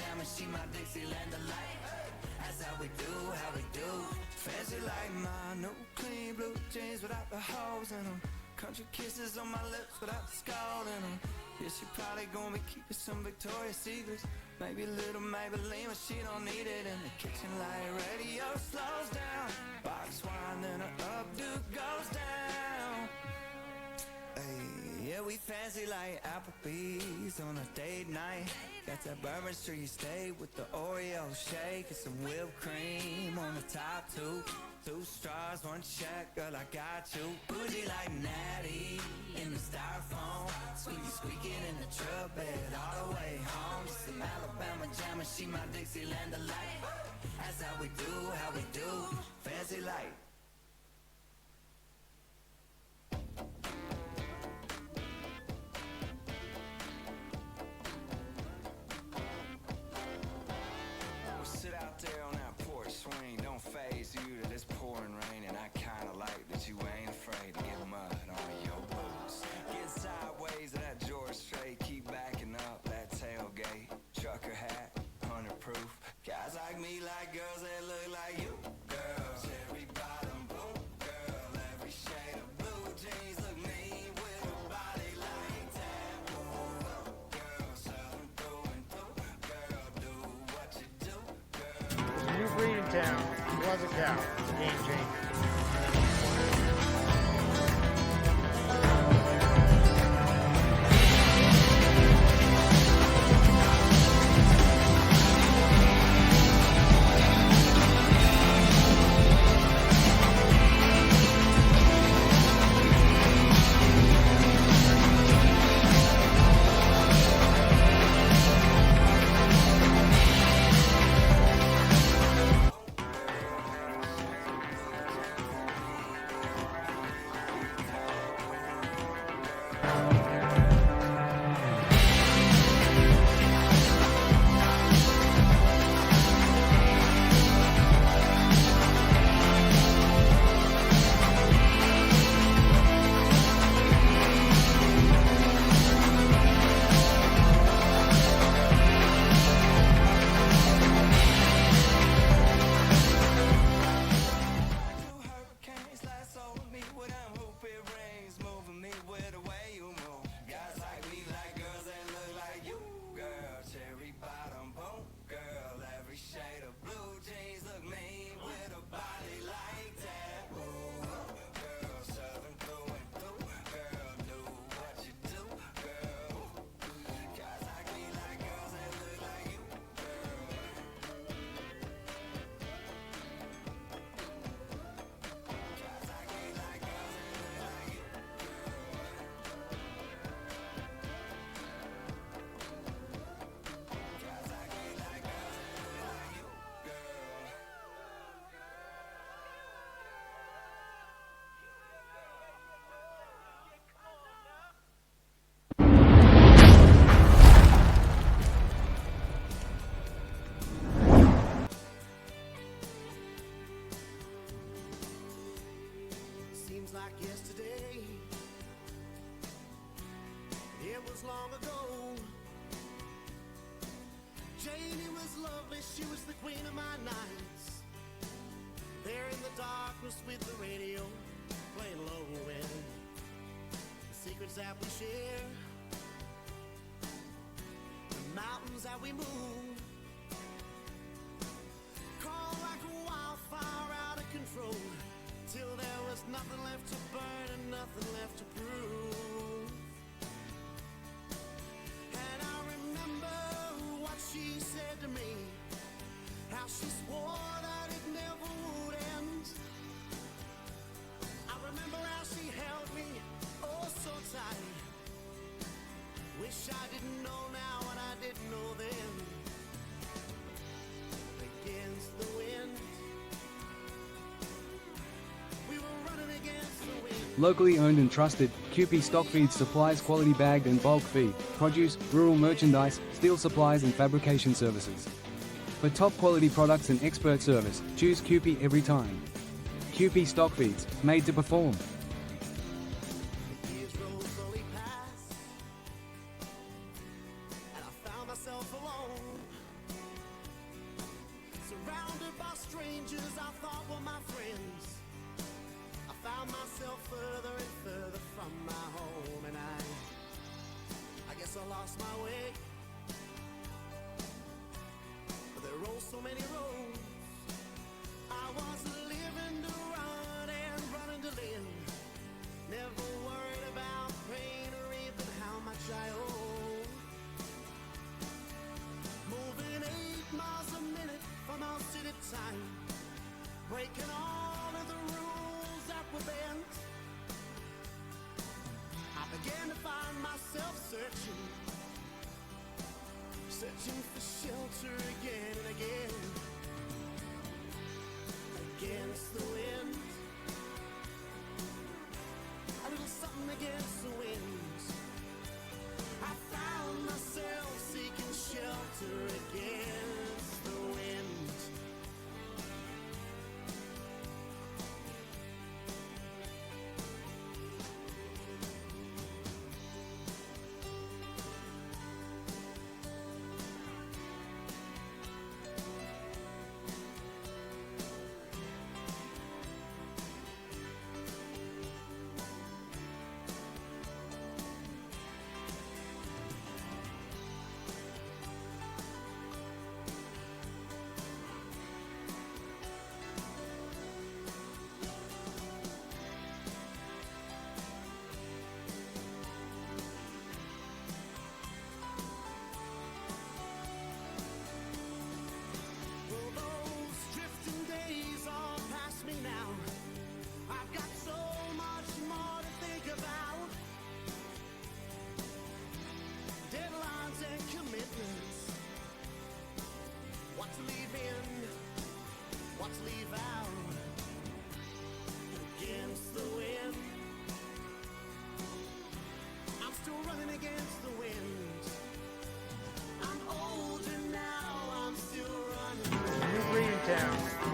pajamas, she my Dixieland delight. That's how we do. Fancy like my new clean blue jeans without the holes in them. Country kisses on my lips without the scald in them. Yeah, she probably gonna be keeping some Victoria's Secrets. Maybe a little Maybelline, but she don't need it. In the kitchen light radio slows down. Box wine, then her updo goes down. Hey, yeah, we fancy like Applebee's on a date night. Got that Bourbon Street steak with the Oreo shake and some whipped cream on the top two. 2 straws, 1 check, girl, I got you. Bougie like Natty in the styrofoam. Squeaking in the truck bed all the way home. Some Alabama jammer, she my Dixieland delight. That's how we do. Fancy like. Sit out there on that porch swing, don't phase you to this pouring rain. And I kinda like that you ain't afraid to get mud on your boots. Get sideways of that George Strait, keep backing up that tailgate. Trucker hat, 100 proof. Guys like me like girls that look like you. Girl, cherry bottom boom. Girl, every shade of blue jeans look mean with a body like that. Ooh, girl, southern through and through. Girl, do what you do. New breed in town, Pleasant Cow, game changer. Like yesterday, it was long ago. Janie was lovely, she was the queen of my nights. There in the darkness with the radio playing low end, the secrets that we share, the mountains that we move, call like a wildfire out of control. Till there was nothing left to burn and nothing left to prove. And I remember what she said to me, how she swore that it never would end. I remember how she held me oh so tight. Wish I didn't know now what I didn't know then. Against the wind, Locally owned and trusted, QP Stock Feeds supplies quality bagged and bulk feed, produce, rural merchandise, steel supplies and fabrication services. For top quality products and expert service, choose QP every time. QP Stock Feeds, made to perform. years roll slowly past, and I found myself alone. strangers I thought were my friends. I found myself further and further from my home, and I guess I lost my way. But there are so many roads. I was living to run and running to live. Never worried about pain or even how much I owe. Moving 8 miles a minute from our city time, breaking all of the rules that were bent. I began to find myself searching for shelter again and again. Against the wind, a little something against the wind. I found myself seeking shelter against the wind.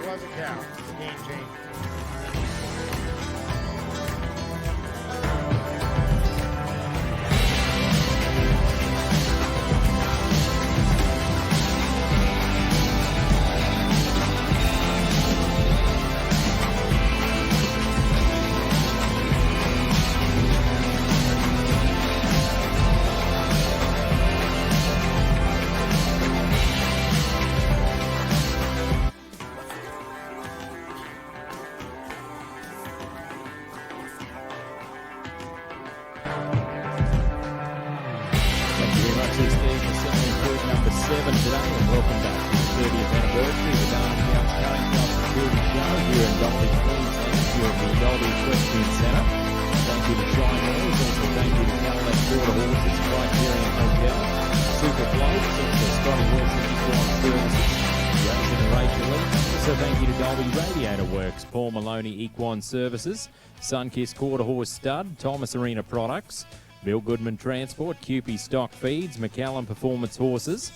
Was a cow. Game change. Today, and welcome back to the 30th anniversary of the Dalby Cutting Club Security Show here in Dalby, Queensland, here at the Dalby Equestrian Centre. Thank you to Shine Hills, also thank you to Cadillac Quarter Horses, Criterion Hotel, Super Floats, also Scotty Wilson Equine Services, Jason and Rachel Lee. Also thank you to Dalby Radiator Works, Paul Maloney Equine Services, Sunkiss Quarter Horse Stud, Thomas Arena Products, Bill Goodman Transport, QP Stock Feeds, McCallum Performance Horses,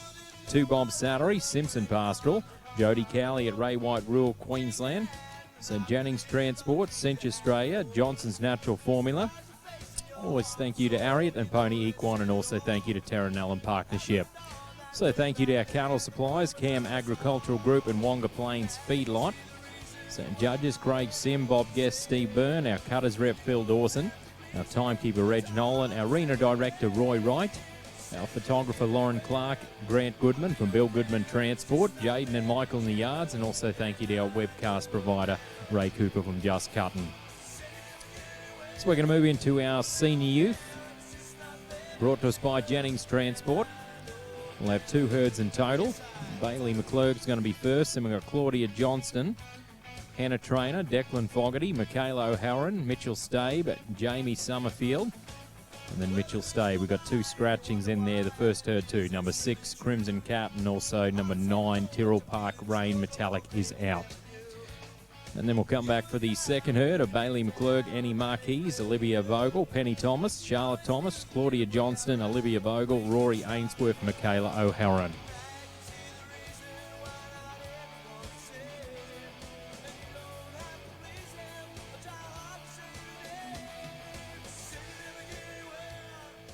2 Bob Salary, Simpson Pastoral, Jody Cowley at Ray White Rural, Queensland, St Jennings Transport, Cinch Australia, Johnson's Natural Formula. Always thank you to Ariat and Pony Equine, and also thank you to Terran Allen Partnership. So thank you to our cattle suppliers, Cam Agricultural Group and Wonga Plains Feedlot. So judges, Craig Sim, Bob Guest, Steve Byrne, our cutters rep, Phil Dawson, our timekeeper, Reg Nolan, our arena director, Roy Wright, our photographer, Lauren Clark, Grant Goodman from Bill Goodman Transport, Jaden and Michael in the yards, and also thank you to our webcast provider, Ray Cooper from Just Cuttin'. So we're going to move into our senior youth, brought to us by Jennings Transport. We'll have 2 herds in total. Bailey McClurg's going to be first, then we've got Claudia Johnston, Hannah Trainer, Declan Fogarty, Michaela O'Halloran, Mitchell Stabe, Jamie Summerfield, and then Mitchell Stay. We've got 2 scratchings in there. The first herd 2, number 6, Crimson Cat, and also number 9, Tyrrell Park Rain Metallic is out. And then we'll come back for the second herd of Bailey McClurg, Annie Marquise, Olivia Vogel, Penny Thomas, Charlotte Thomas, Claudia Johnston, Olivia Vogel, Rory Ainsworth, Michaela O'Halloran.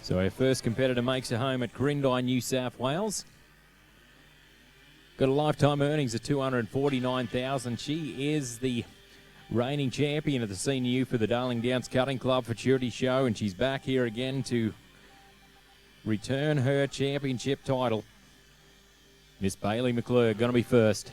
So our first competitor makes a home at Quirindi, New South Wales. Got a lifetime earnings of $249,000. She is the reigning champion of the Senior U for the Darling Downs Cutting Club Futurity Show, and she's back here again to return her championship title. Miss Bailey McClurg going to be first.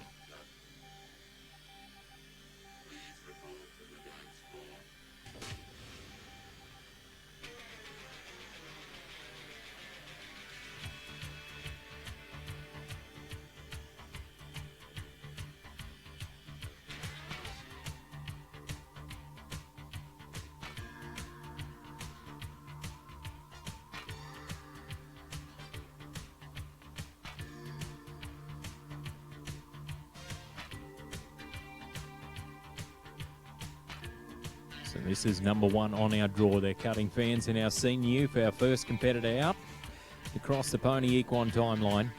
So this is number one on our draw. They're cutting fans in our Senior U for our first competitor out across the Pony Equine timeline.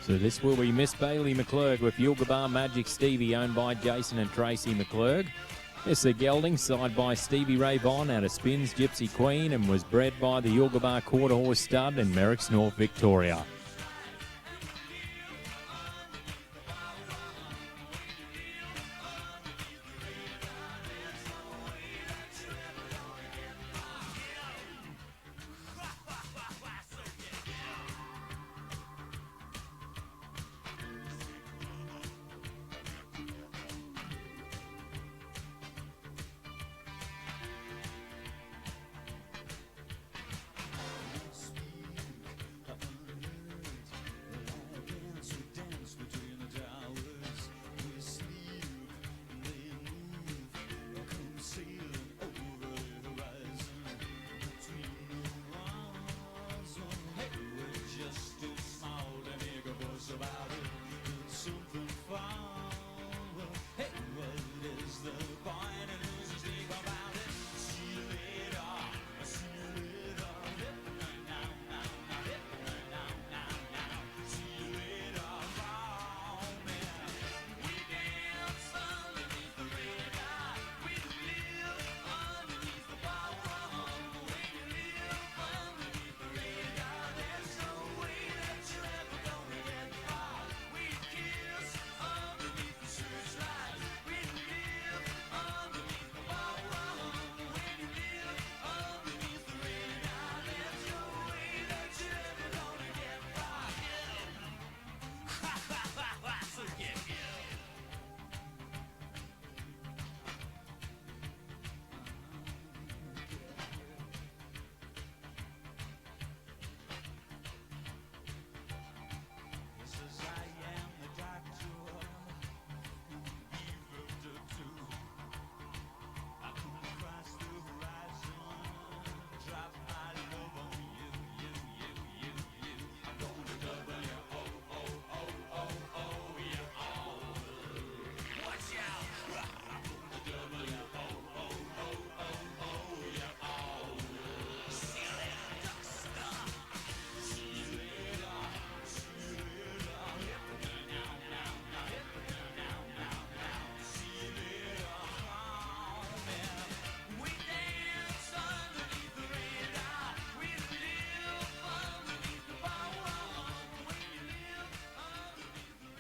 So this will be Miss Bailey McClurg with Yulgabar Magic Stevie, owned by Jason and Tracy McClurg. It's a gelding side by Stevie Ray Vaughan out of Spins Gypsy Queen and was bred by the Yulgabar Quarter Horse Stud in Merricks North, Victoria.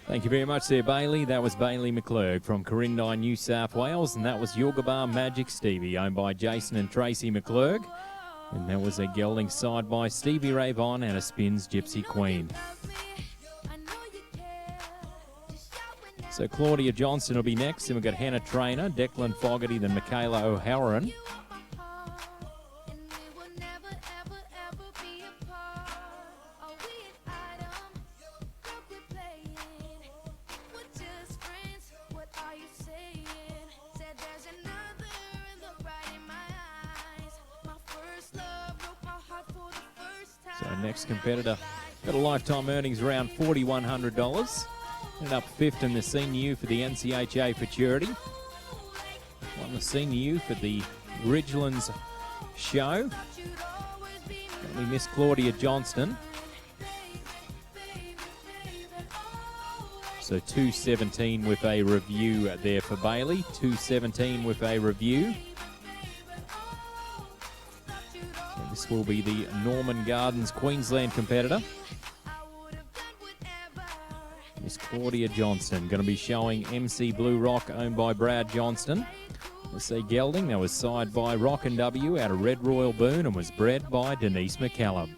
Thank you very much there, Bailey. That was Bailey McClurg from Corindine, New South Wales, and that was Yulgabar Magic Stevie, owned by Jason and Tracy McClurg. And that was a gelding side by Stevie Ray Vaughan and a Spins Gypsy Queen. So Claudia Johnson will be next, and we've got Hannah Trainer, Declan Fogarty, then Michaela O'Halloran. next competitor got a lifetime earnings around $4,100. Ended up fifth in the Senior U for the NCHA Futurity. Won the Senior U for the Ridgelands show. Got me Miss Claudia Johnston. So 217 with a review there for Bailey. 217 with a review. So this will be the Norman Gardens Queensland competitor. Miss Claudia Johnston going to be showing MC Blue Rock, owned by Brad Johnston. S.A. Gelding, that was side by Rock and W out of Red Royal Boone and was bred by Denise McCallum.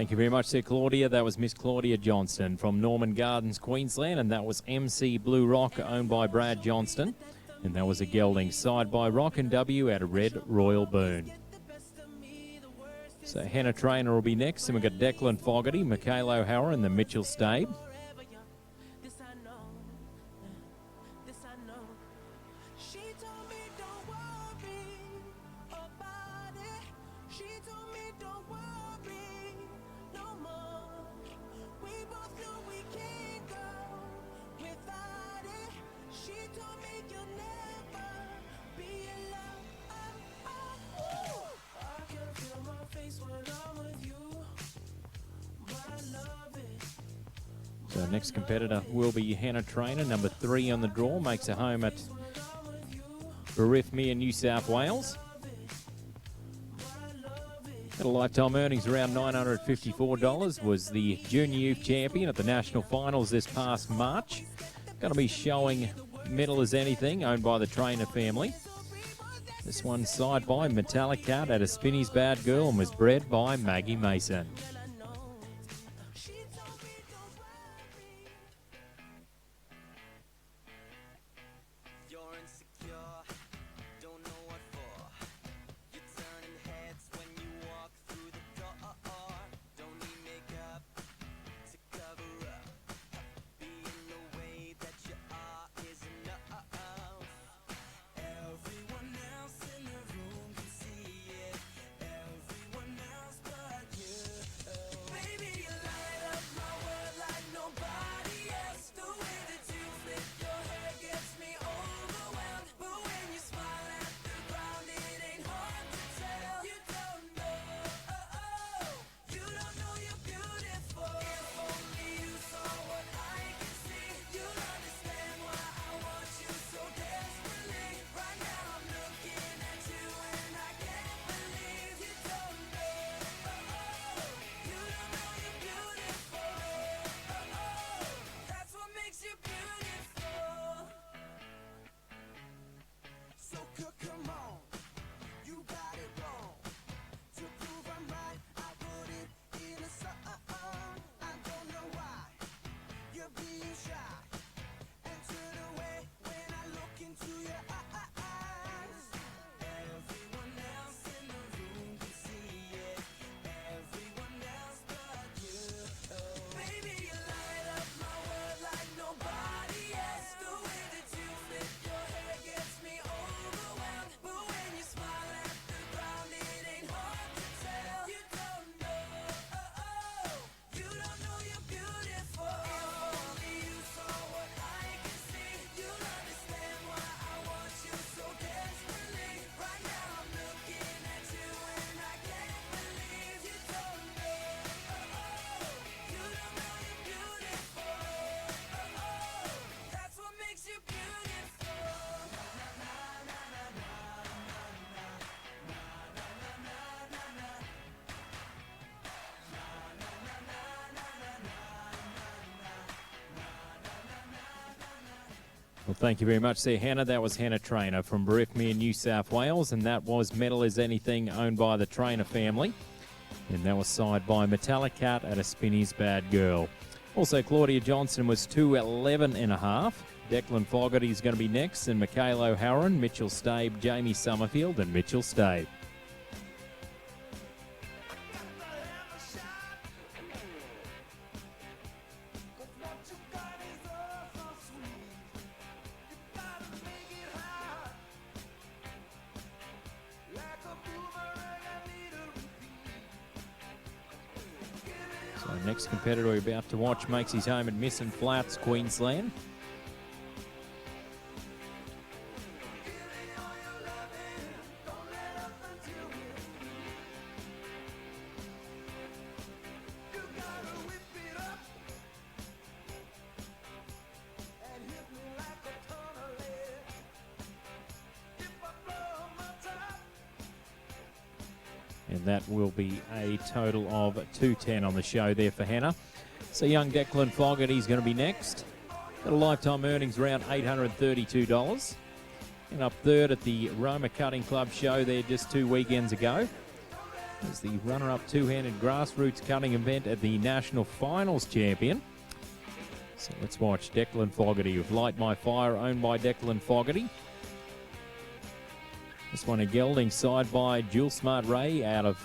Thank you very much there, Claudia. That was Miss Claudia Johnston from Norman Gardens, Queensland, and that was MC Blue Rock, owned by Brad Johnston. And that was a gelding side by Rock and W out of Red Royal Boone. So Hannah Trainer will be next, and we've got Declan Fogarty, Michaela O'Hara, and the Mitchell Stabe. So next competitor will be Hannah Trainer, number 3 on the draw, makes a home at Berithmere, New South Wales. Had a lifetime earnings around $954, was the junior youth champion at the national finals this past March. Going to be showing Metal as Anything, owned by the Trainer family. This one side by Metallic Cat out of Spinney's Bad Girl and was bred by Maggie Mason. Well, thank you very much there, Hannah. That was Hannah Trainer from Berriffmere, New South Wales, and that was Metal Is Anything, owned by the Trainer family. And that was signed by Metallic Cat at a Spinny's Bad Girl. Also, Claudia Johnson was 2:11.5. Declan Fogarty's going to be next, and Mikhail O'Halloran, Mitchell Stabe, Jamie Summerfield, and Mitchell Stabe. So next competitor we're about to watch makes his home at Misson Flats, Queensland. And that will be a total of 210 on the show there for Hannah. So young Declan Fogarty's going to be next. Got a lifetime earnings around $832. And up third at the Roma Cutting Club show there just 2 weekends ago. As the runner-up two-handed grassroots cutting event at the National Finals champion. So let's watch Declan Fogarty with Light My Fire, owned by Declan Fogarty. This one a gelding side by Jules Smart Ray out of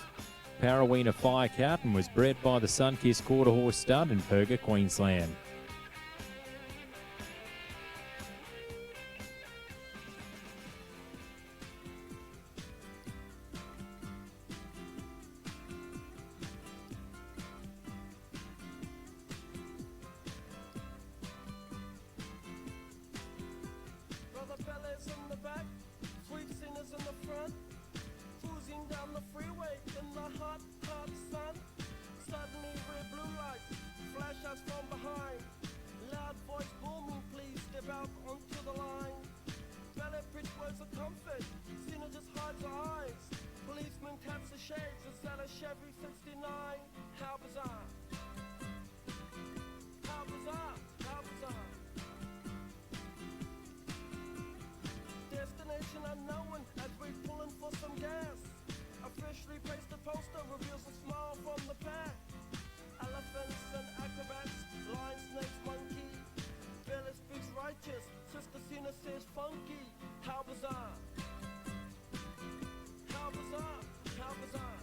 Parawina Firecat and was bred by the Sunkiss Quarter Horse Stud in Perga, Queensland. Brother Bellas in the back, sweet singers in the front, cruising down the freeway in the hot, hot sun. Suddenly red blue lights flash us from behind. Loud voice booming, please step out onto the line. Ballet bridge words of comfort, Cena just hides her eyes. Policeman taps the shades, is that a Chevy 69? How bizarre. How bizarre, how bizarre. Destination unknown as we're pulling for some gas. Officially placed a poster, reveals a smile from the pack. Elephants and acrobats, lion, snakes, monkey. Billy speaks righteous, Sister Cena says funky. How bizarre. How bizarre, how bizarre.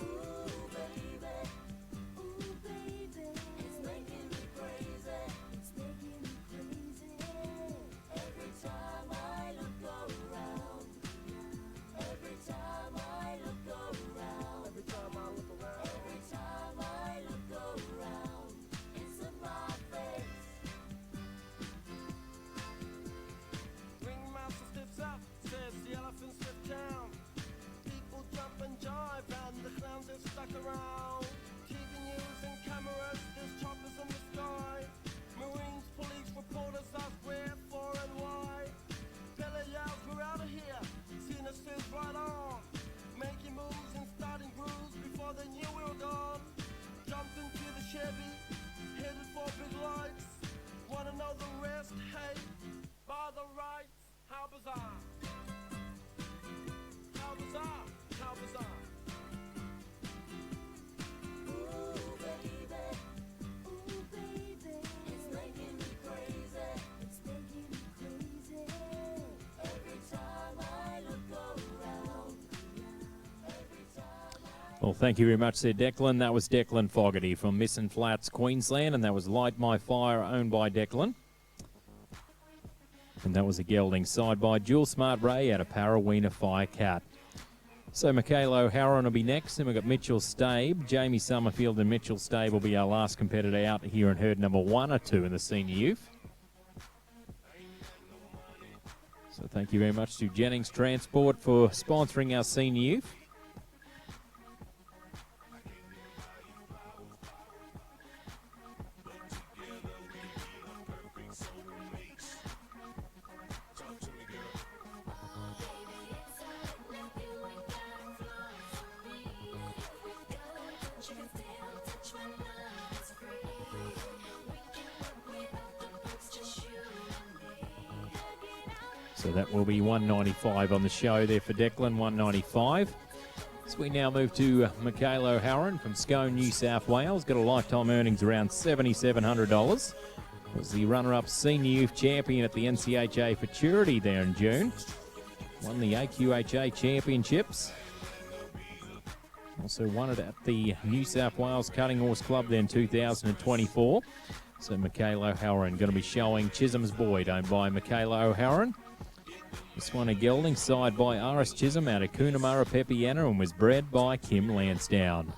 Ooh, baby, it's making me crazy. It's making me crazy. Every time I look around. Every time I look around. Every time I look around. Every time I look around. It's in my face. Ringmaster steps up, says the elephants left town. People jump and jive and the clowns have stuck around. TV news and cameras, there's choppers in the sky. Marines, police, reporters ask where, for and why. Bella yells, we're out of here. Cena says right on. Making moves and starting grooves before they knew we were gone. Jumped into the Chevy, headed for big lights. Wanna know the rest? Hey, by the rights. How bizarre. How bizarre. How bizarre. Ooh, baby. Ooh, baby. It's making me crazy. It's making me crazy. Every time I look around. Every time I... Well, thank you very much there, Declan. That was Declan Fogarty from Misson Flats, Queensland, and that was Light My Fire, owned by Declan. And that was a gelding side by Jules Smart Ray out of Parawina Firecat. So Mikhail O'Halloran will be next, and we've got Mitchell Stabe. Jamie Summerfield and Mitchell Stabe will be our last competitor out here in herd number 1 or 2 in the senior youth. So thank you very much to Jennings Transport for sponsoring our senior youth. So that will be $195 on the show there for Declan, $195. So we now move to Michaela O'Halloran from Scone, New South Wales. Got a lifetime earnings around $7,700. Was the runner-up senior youth champion at the NCHA Futurity there in June. Won the AQHA Championships. Also won it at the New South Wales Cutting Horse Club there in 2024. So Michaela O'Halloran going to be showing Chisholm's Boyd, owned by Michaela O'Halloran. This one a gelding side by R.S. Chisholm out of Coonamarra Pepiana and was bred by Kim Lansdowne.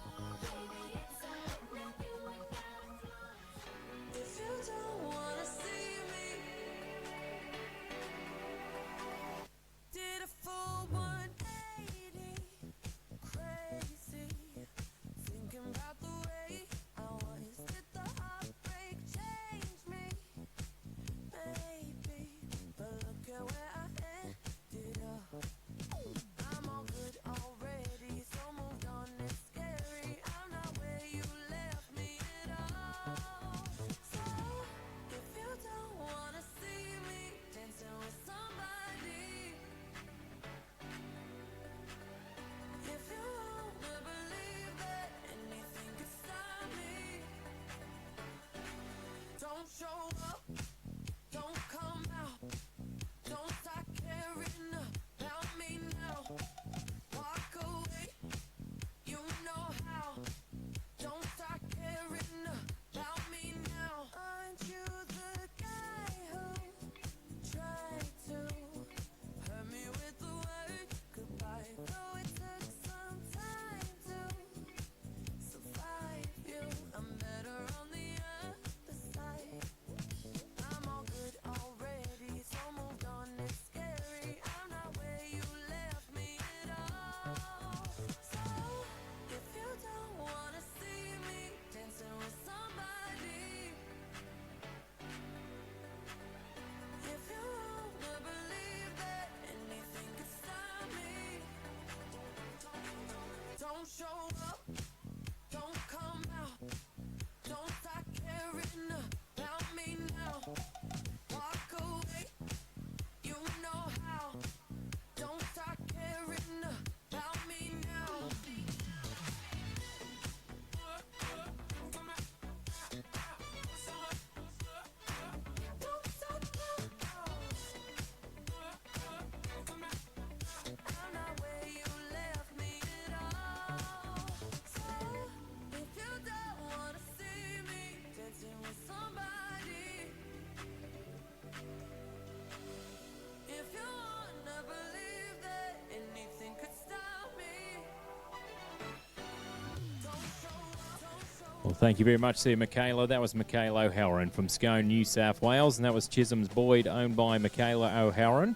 Well, thank you very much there, Michaela. That was Michaela O'Halloran from Scone, New South Wales. And that was Chisholm's Boyd, owned by Michaela O'Halloran.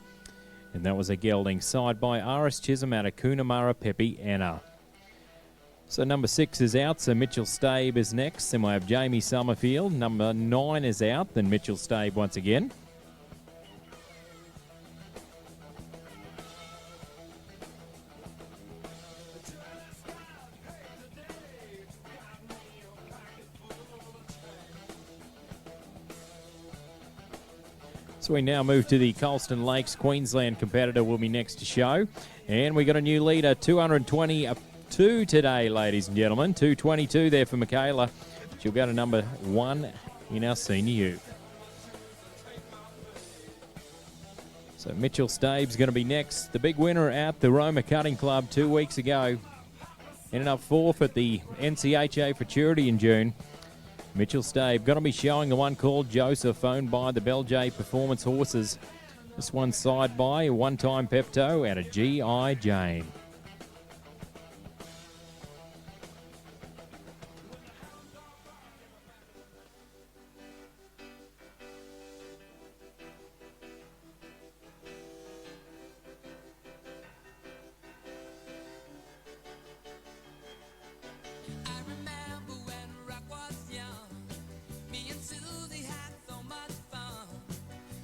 And that was a gelding side by R.S. Chisholm out of Coonamarra Pepiana. So number 6 is out, so Mitchell Stabe is next. Then we have Jamie Summerfield. Number 9 is out, then Mitchell Stabe once again. So we now move to the Colston Lakes Queensland competitor will be next to show. And we got a new leader, 222 today, ladies and gentlemen. 222 there for Michaela. She'll go to number 1 in our senior youth. So Mitchell Stabe's going to be next. The big winner at the Roma Cutting Club 2 weeks ago. Ended up 4th at the NCHA Futurity in June. Mitchell Stabe going to be showing the one called Joseph, owned by the Belgian Performance Horses. This one side by a one-time Pepto out of G.I. Jane.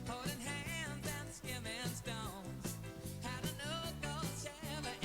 Holding hands and skimming stones. Had a no-go Chevy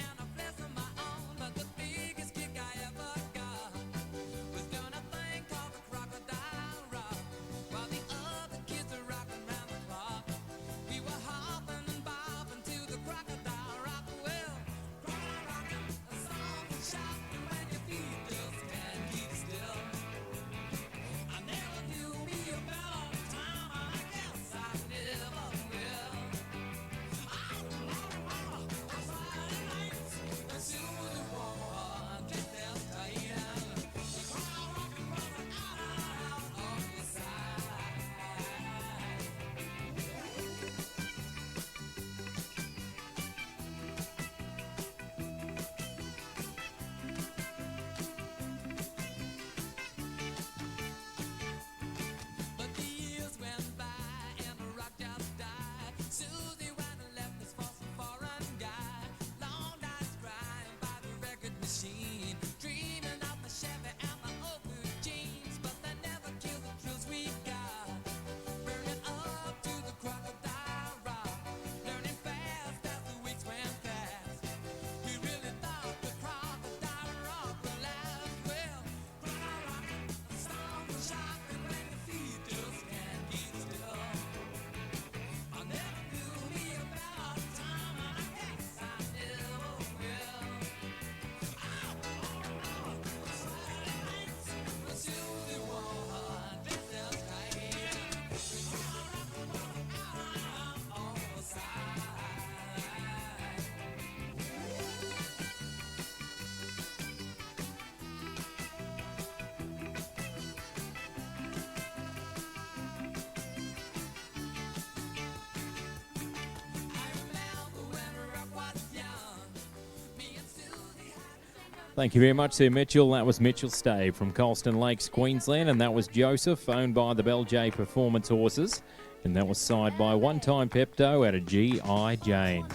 Thank you very much, Sir Mitchell. That was Mitchell Stave from Colston Lakes, Queensland, and that was Joseph, owned by the Bell J Performance Horses, and that was signed by One Time Pepto out of G.I. Jane.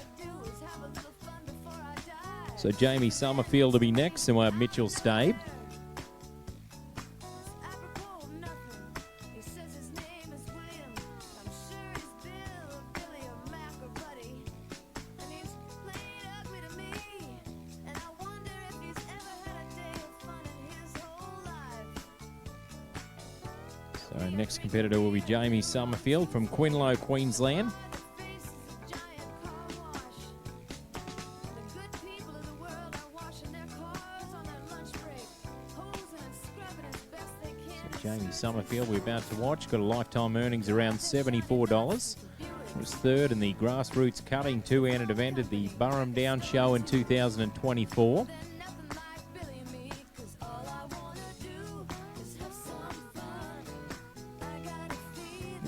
So Jamie Summerfield will be next, and we'll have Mitchell Stave. So next competitor will be Jamie Summerfield from Quinlow, Queensland. So Jamie Summerfield we're about to watch, got a lifetime earnings around $74. Was third in the Grassroots Cutting two-handed event at the Burham Down Show in 2024.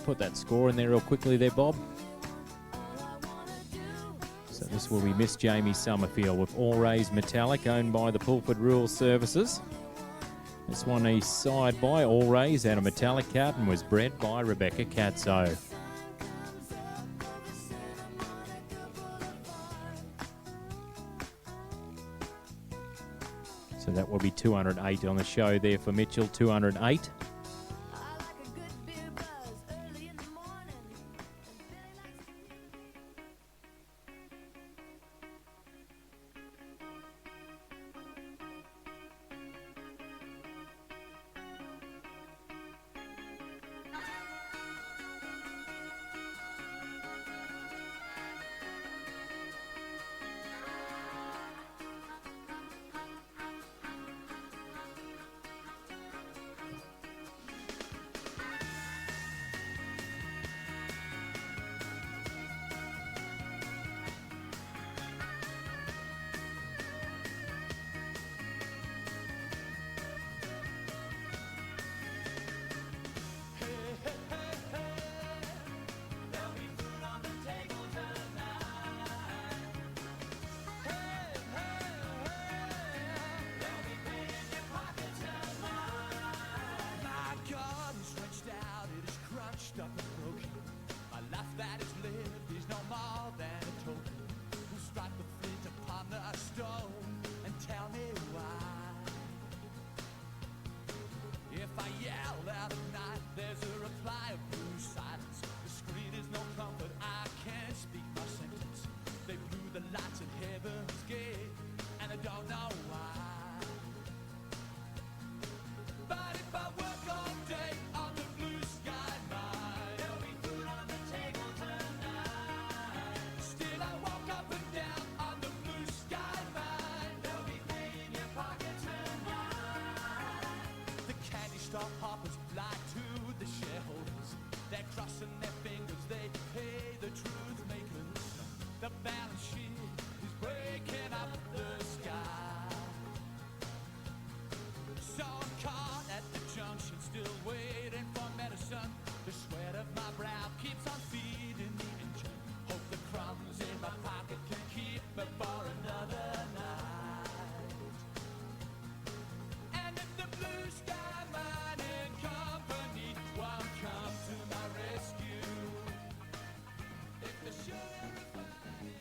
Put that score in there real quickly there, Bob. So this will be Miss Jamie Summerfield with All Rays Metallic, owned by the Pulford Rural Services. This one is side by All Rays out of Metallic Cat and was bred by Rebecca Catso. So that will be 208 on the show there for Mitchell, 208.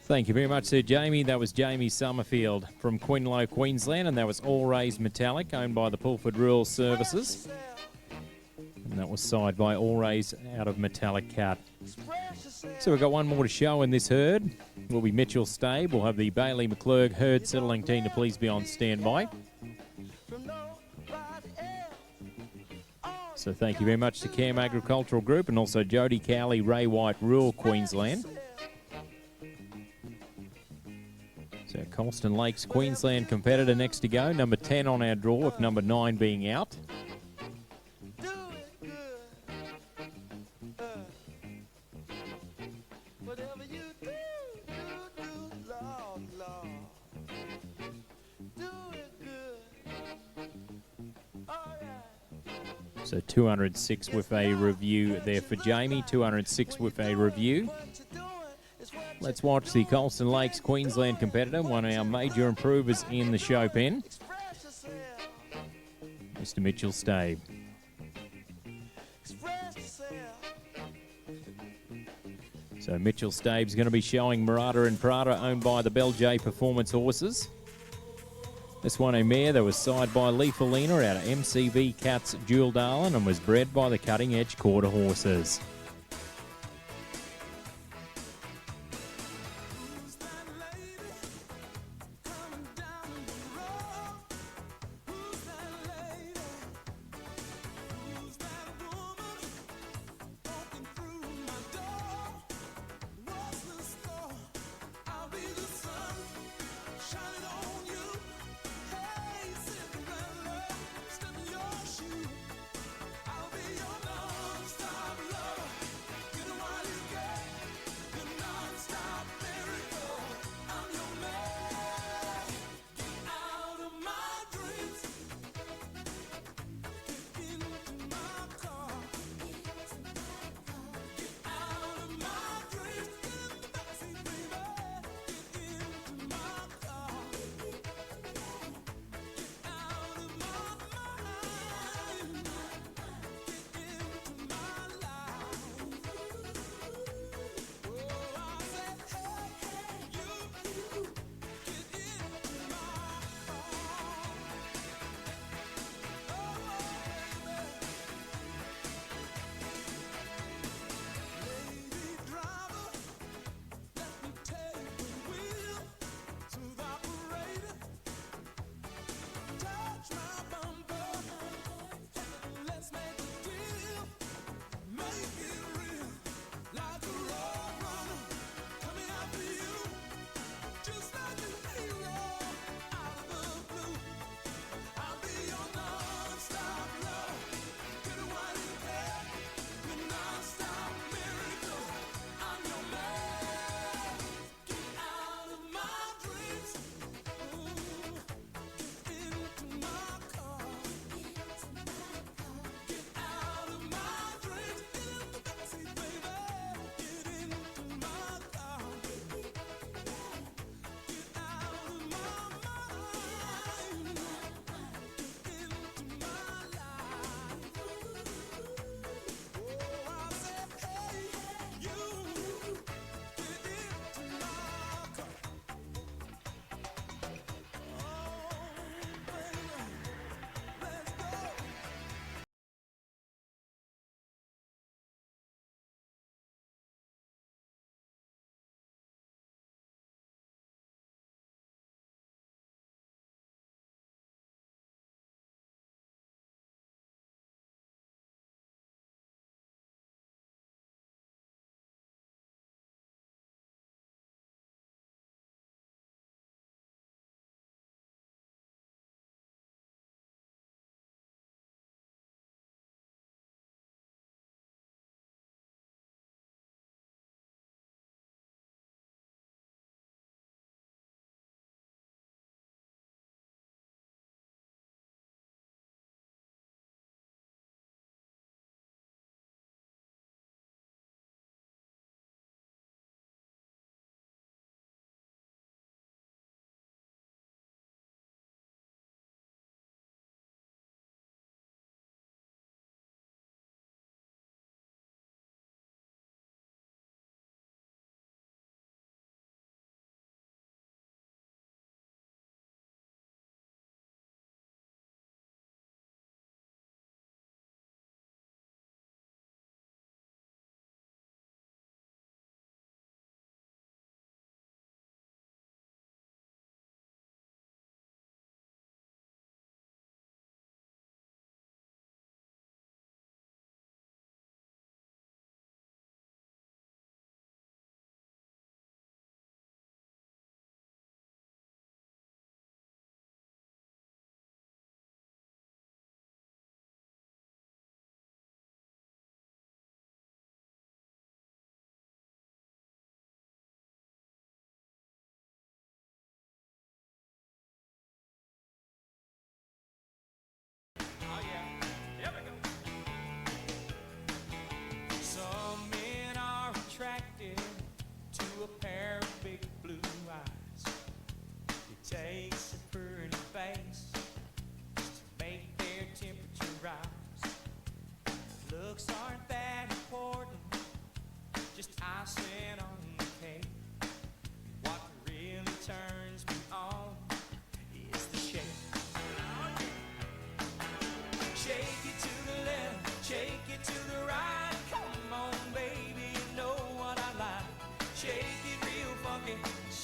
Thank you very much, Sir Jamie. That was Jamie Summerfield from Quinlow, Queensland, and that was All Rays Metallic, owned by the Pulford Rural Services. And that was side by All Rays out of Metallic Cat. So we've got one more to show in this herd. Will be Mitchell Stave. We'll have the Bailey McClurg herd settling team to please be on standby. So thank you very much to Cam Agricultural Group and also Jody Cowley, Ray White, Rural Queensland. So Colston Lakes, Queensland competitor next to go. Number 10 on our draw, with number 9 being out. So 206 with a review there for Jamie, 206 with a review. Let's watch the Colston Lakes Queensland competitor, one of our major improvers in the show pen. Mr. Mitchell Stabe. So Mitchell Stabe's going to be showing Murata and Prada, owned by the Bell J Performance Horses. This one, a mare that was side by Lee Felina out of MCV Cats Jewel Darlin and was bred by the Cutting Edge Quarter Horses.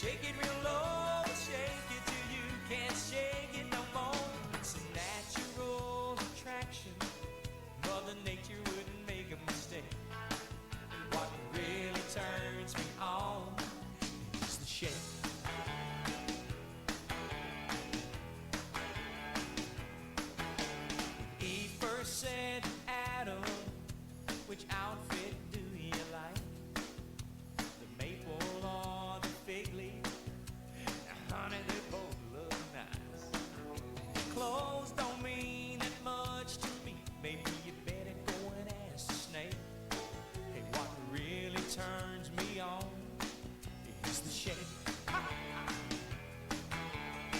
Shake it real low, shake it till you can't shake it no more. It's a natural attraction. Mother Nature wouldn't make a mistake. What really turns me on is the shake. Eve first said to Adam, which outfit do you like? The maple or the fig leaf? Honey, they both look nice. Clothes don't mean that much to me. Maybe you better go and ask the snake. Hey, what really turns me on is the shake.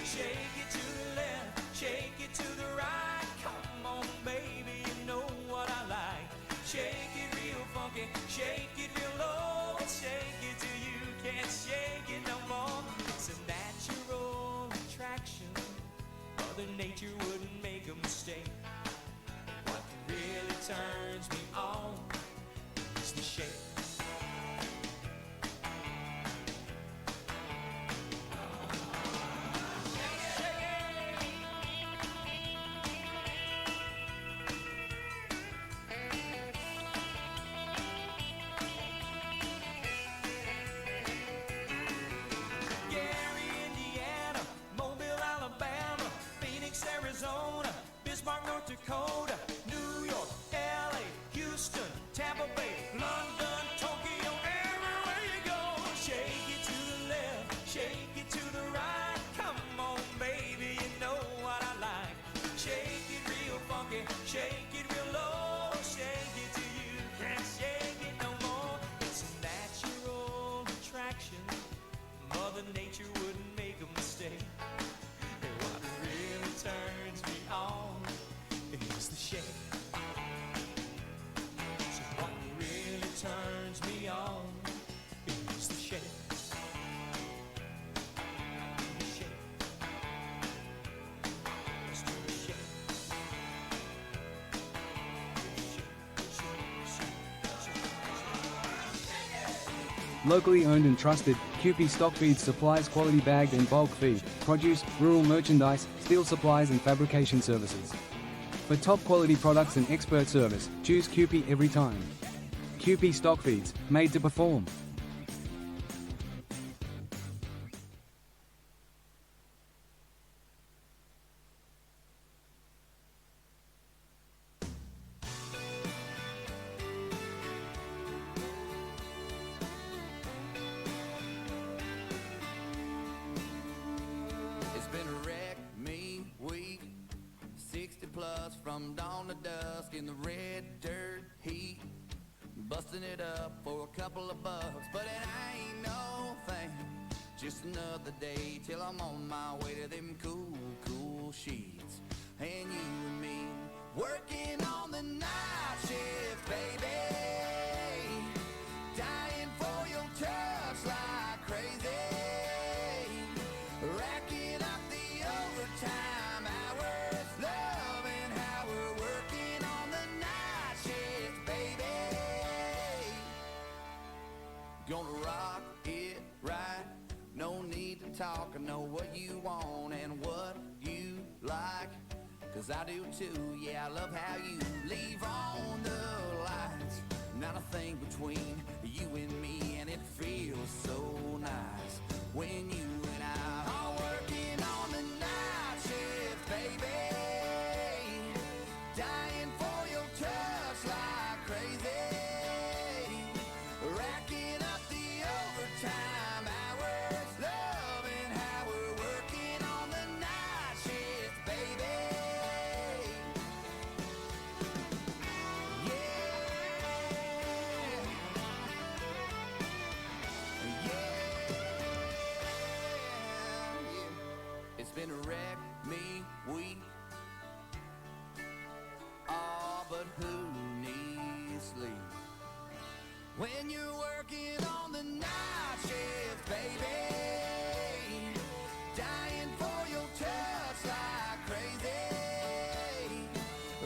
Shake it to the left, shake it to the right. Come on, baby, you know what I like. Shake it real funky, shake it real low. Shake it till you can't shake it no more. It's a natural attraction. Mother Nature wouldn't make a mistake. What really turns me on is the shake. Gary, Indiana, Mobile, Alabama, Phoenix, Arizona, Bismarck, North Dakota, New York, LA, Houston, Tampa Bay, London, Tokyo, everywhere you go. Shake it to the left, shake it to the right. Come on, baby, you know what I like. Shake it real funky, shake it real low. Shake it till you can't shake it no more. It's a natural attraction. Mother Nature wouldn't make a mistake. And what really turns me on is the shake. So what really turns me on is the shake. The shake. Let's do the shake. Locally owned and trusted, Kewpie Stock Feeds supplies quality bagged and bulk feed, produce, rural merchandise, steel supplies and fabrication services. For top quality products and expert service, choose Kewpie every time. Kewpie Stock Feeds, made to perform. It's been a wreck, me, week, 60 plus from dawn to dusk in the red dirt heat, busting it up for a couple of bucks, but it ain't no thing, just another day till I'm on my way to them cool, cool sheets, and you and me working on the night shift, baby, dying for your touch like crazy. Racking up the overtime hours, loving how we're working on the night shift, baby. Gonna rock it right, no need to talk, I know what you want and what you like, 'cause I do too, yeah, I love how you leave on the lights, not a thing between you and me, and it feels so nice when you and I are working on the night shift, baby, dying for your touch like crazy, racking up the overtime hours, loving how we're working on the night shift, baby. It's been a wreck, me, week. Oh, but who needs sleep? When you're working on the night shift, baby, dying for your touch like crazy,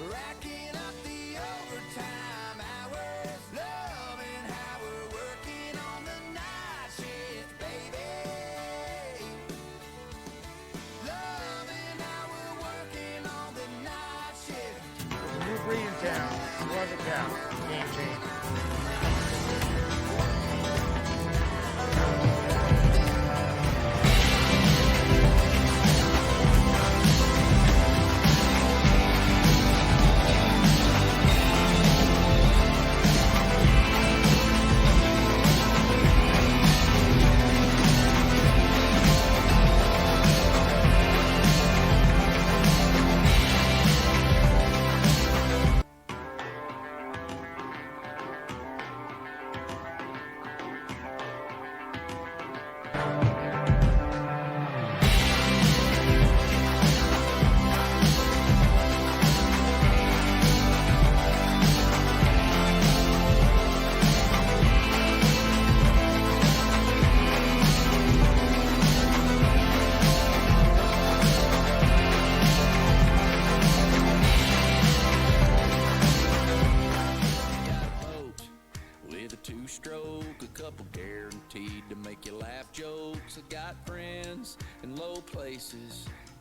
racking up the overtime hours, loving how we're working on the night shift, baby.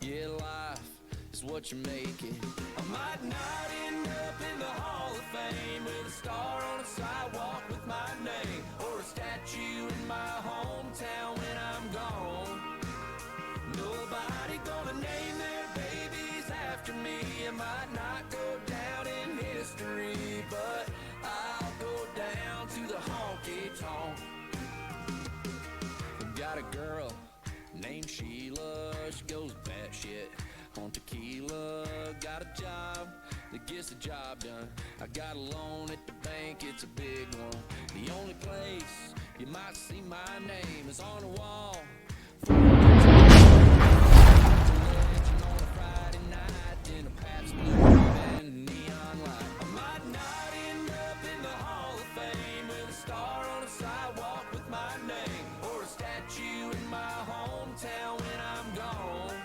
Yeah, life is what you make it. I might not end up in the Hall of Fame with a star on a sidewalk with my name, or a statue in my hometown when I'm gone. Nobody gonna name their babies after me. I might not go down in history, but I'll go down to the honky-tonk. Got a girl named Sheila, she goes batshit on tequila. Got a job that gets the job done. I got a loan at the bank, it's a big one. The only place you might see my name is on the wall. On a Friday night in a Pabst Blue Ribbon neon light. I might not end up in the Hall of Fame with a star on a sidewalk with my name, or a statue in my hometown when I'm gone.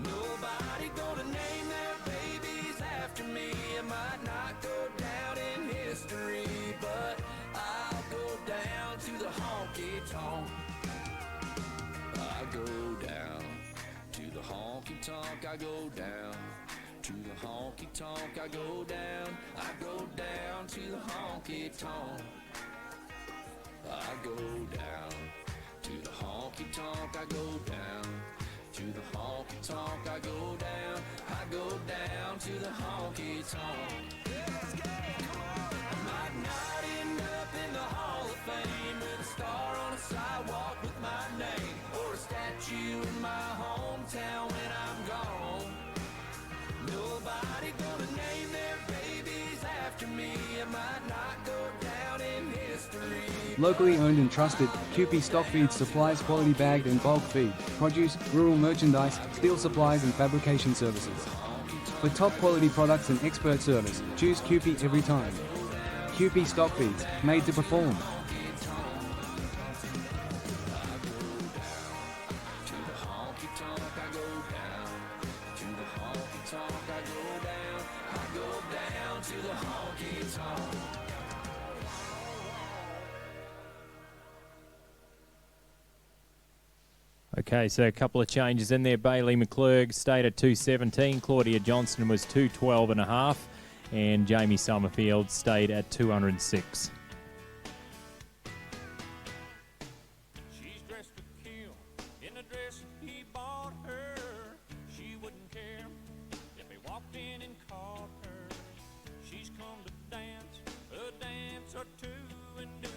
Nobody gonna name their babies after me. I might not go down in history, but I'll go down to the honky-tonk. I go down to the honky-tonk. I go down to the honky-tonk. I go down. I go down to the honky-tonk. I go down to the honky-tonk. I go down to the honky-tonk. I go down. I go down to the honky-tonk. Let's go, come on. I might not end up in the Hall of Fame with a star on a sidewalk with my name, or a statue in my hometown when I'm gone. Nobody gonna name their babies after me. I might not go down in history. Locally owned and trusted, QP Stock Feeds supplies quality bagged and bulk feed, produce, rural merchandise, steel supplies and fabrication services. For top quality products and expert service, choose QP every time. QP Stock Feeds, made to perform. Okay, so a couple of changes in there. Bailey McClurg stayed at 217. Claudia Johnston was 212.5. And Jamie Summerfield stayed at 206. She's dressed to kill in a dress he bought her. She wouldn't care if he walked in and caught her. She's come to dance a dance or two and do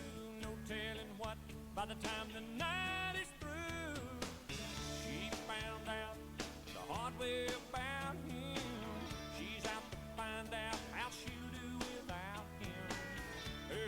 no telling what by the time the night is through. She found out the hard way about him. She's out to find out how she'll do without him. Her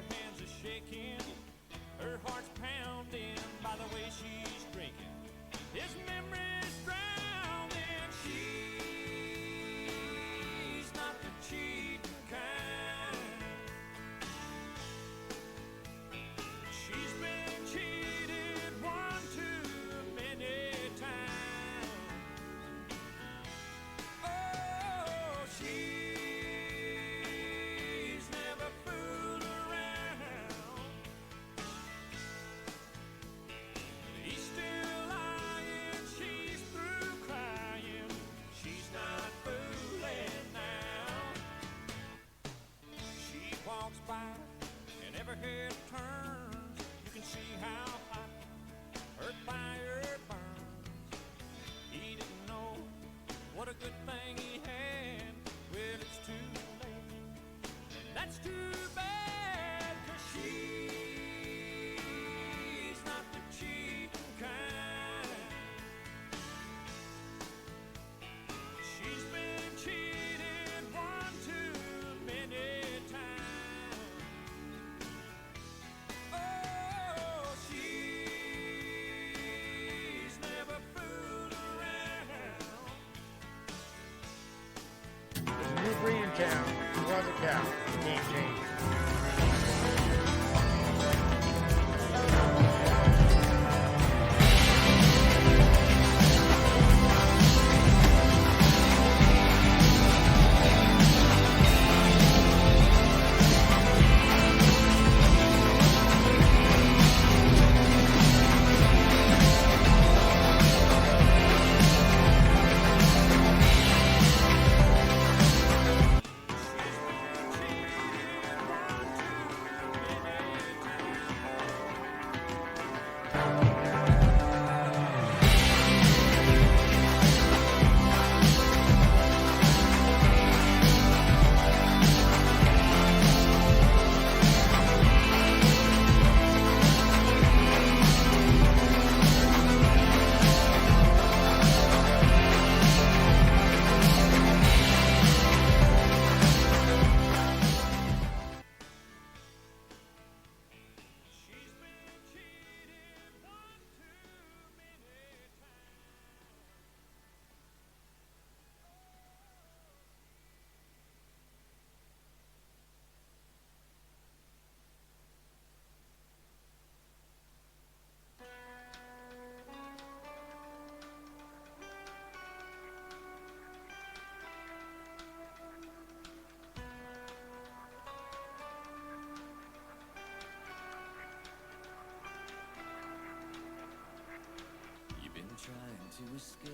escape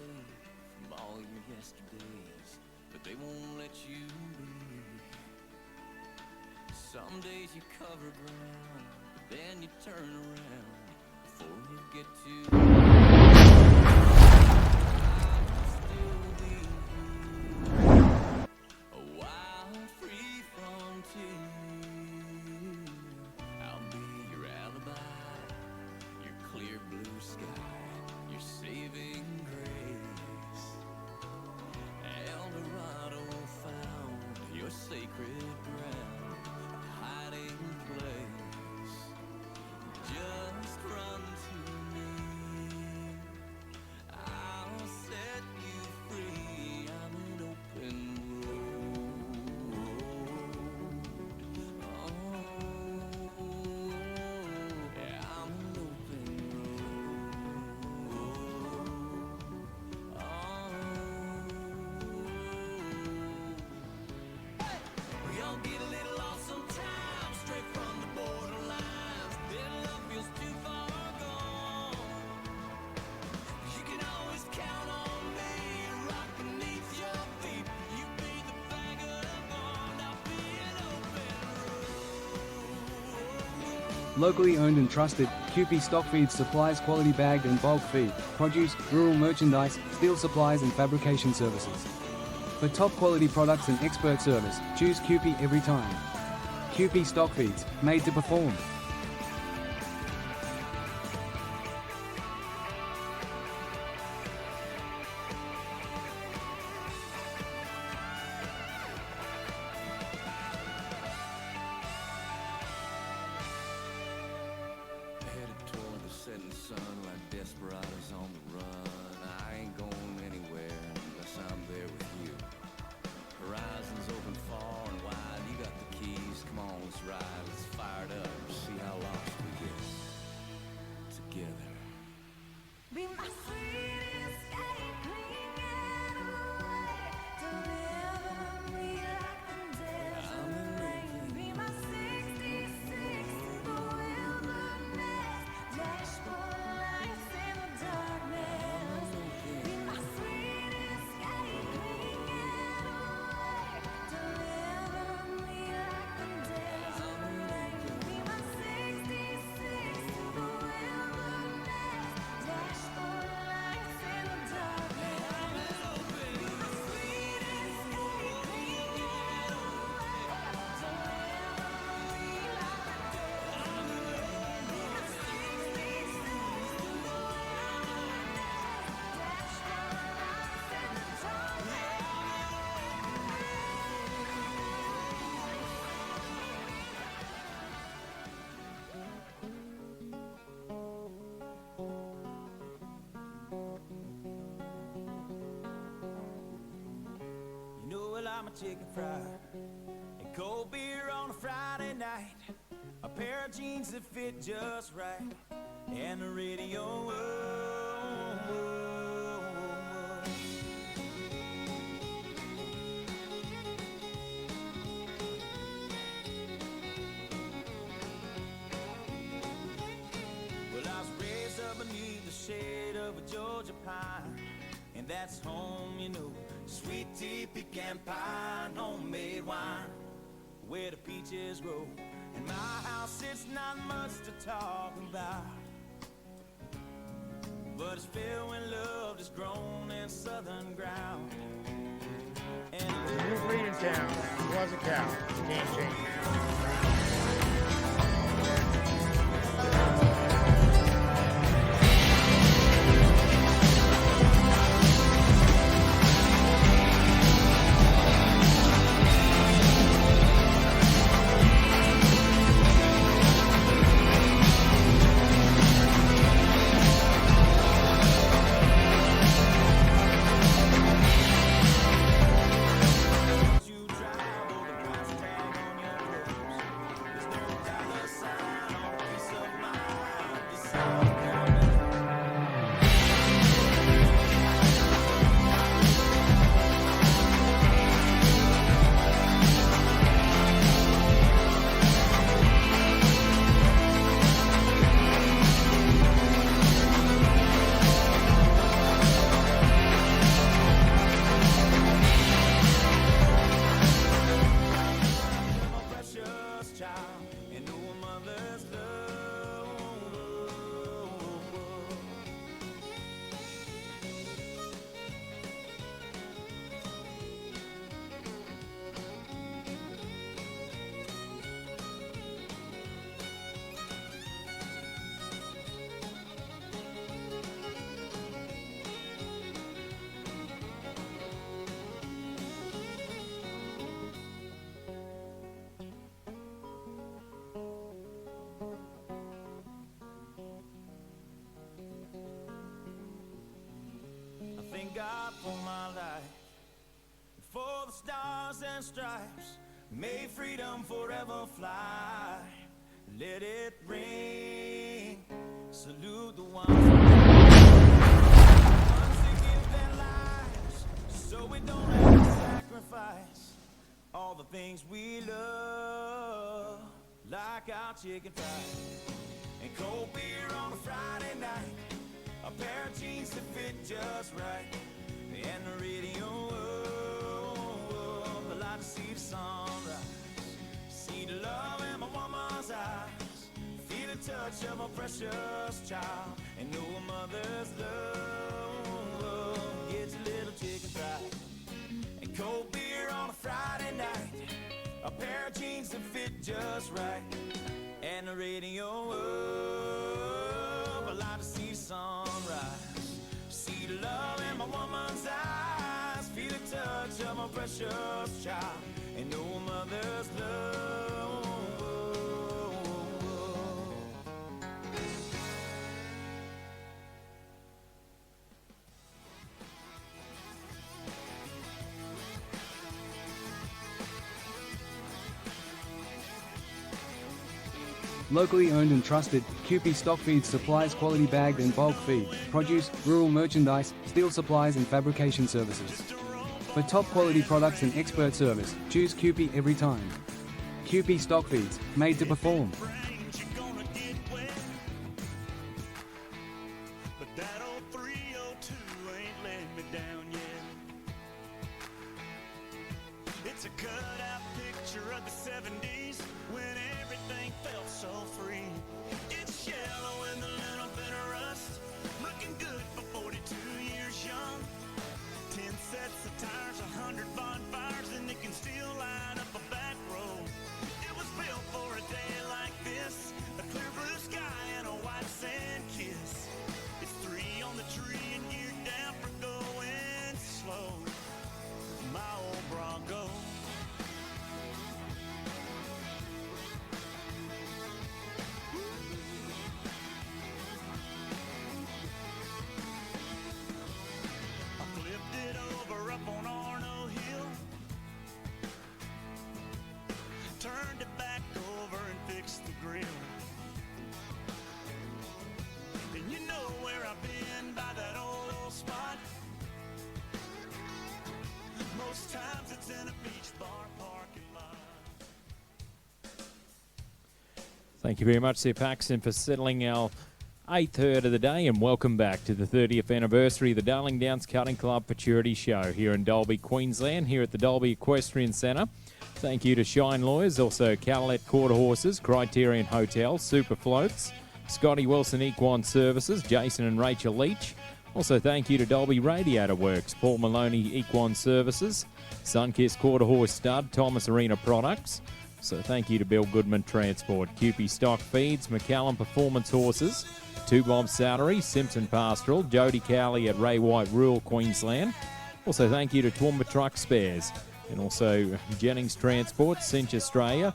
from all your yesterdays, but they won't let you be. Some days you cover ground, but then you turn around before you get to. I'll still be here, a wild free frontier. I'll be your alibi, your clear blue sky, your saving grace. Eldorado found, your sacred ground, hiding place. Just run to me, I'll set you free. I'm an open road. Oh, yeah, I'm an open road. We all get a little lost sometimes, straight from the borderlines. Then love feels too far gone. You can always count on me, rock beneath your feet. You be the vagabond, I'll be an open road. Locally owned and trusted, QP Stock Feeds supplies quality bagged and bulk feed, produce, rural merchandise, steel supplies and fabrication services. For top quality products and expert service, choose QP every time. QP Stock Feeds, made to perform. Headed toward the setting sun like desperados on the run. I ain't going anywhere unless I'm there with you. Horizons open far and wide. You got the keys. Come on, let's ride. Let's fire it up. See how lost we get together. Be my sweet escape, clinging away, deliver me like the desert rain. Be my 66 to the wilderness, dashboard lights in the darkness. Be my sweet escape, clinging away, deliver me like the desert rain. Be my 66 to the wilderness, dashboard lights in the darkness. Be my sweet escape, clinging away, deliver me like the desert rain. Be my 66 to the wilderness, dashboard lights in the You know well I'm a chicken fried and cold beer on a Friday night, a pair of jeans that fit just right, and the radio. Well, I was raised up beneath the shade of a Georgia pine, and that's home, you know. Sweet tea, pecan pie, and homemade wine, where the peaches grow. In my house, it's not much to talk about, but it's filled when love is grown in southern ground. And New breed in town was a cow. Game changer. you drive, oh, the price tag on your clothes. God for my life. For the stars and stripes, may freedom forever fly. Let it ring. Salute the ones who give their lives, so we don't have to sacrifice all the things we love, like our chicken fries and cold beer on a Friday night, a pair of jeans that fit just right, and the radio. I like to see the sunrise, see the love in my woman's eyes, feel the touch of a precious child, and know a mother's love gets a little chicken fried and cold beer on a Friday night, a pair of jeans that fit just right, and the radio up. I like to see the sunrise, see the love in my woman's eyes, feel the touch of a precious child, and know a mother's love. Locally owned and trusted, QP Stock Feeds supplies quality bagged and bulk feed, produce, rural merchandise, steel supplies and fabrication services. For top quality products and expert service, choose QP every time. QP Stock Feeds, made to perform. But that old 302 ain't let me down yet. It's a cutout picture of the 70s when everything felt so free. It's yellow and a little bit of rust, looking good for 42 years young. 10 sets of tires, 100 bonfires, and it can still line up a back road. It was built for a day like this, a clear blue sky and a white sand kiss. It's 3 on the tree and geared down for going slow. My old Bronco. I flipped it over up on Arno Hill, turned it back over and fixed the grill. And you know where I've been, by that old spot. Most times it's in a beach bar parking lot. Thank you very much, Sir Paxton, for settling our 8th herd of the day, and welcome back to the 30th anniversary of the Darling Downs Cutting Club Futurity Show here in Dalby, Queensland, here at the Dalby Equestrian Centre. Thank you to Shine Lawyers, also Cadillac Quarter Horses, Criterion Hotel, Super Floats, Scotty Wilson Equine Services, Jason and Rachel Leach. Also thank you to Dalby Radiator Works, Paul Maloney Equine Services, Sunkiss Quarter Horse Stud, Thomas Arena Products. So thank you to Bill Goodman Transport, QP Stock Feeds, McCallum Performance Horses, 2 Bob Salary, Simpson Pastoral, Jody Cowley at Ray White Rural Queensland. Also thank you to Toowoomba Truck Spares, and also Jennings Transport, Cinch Australia,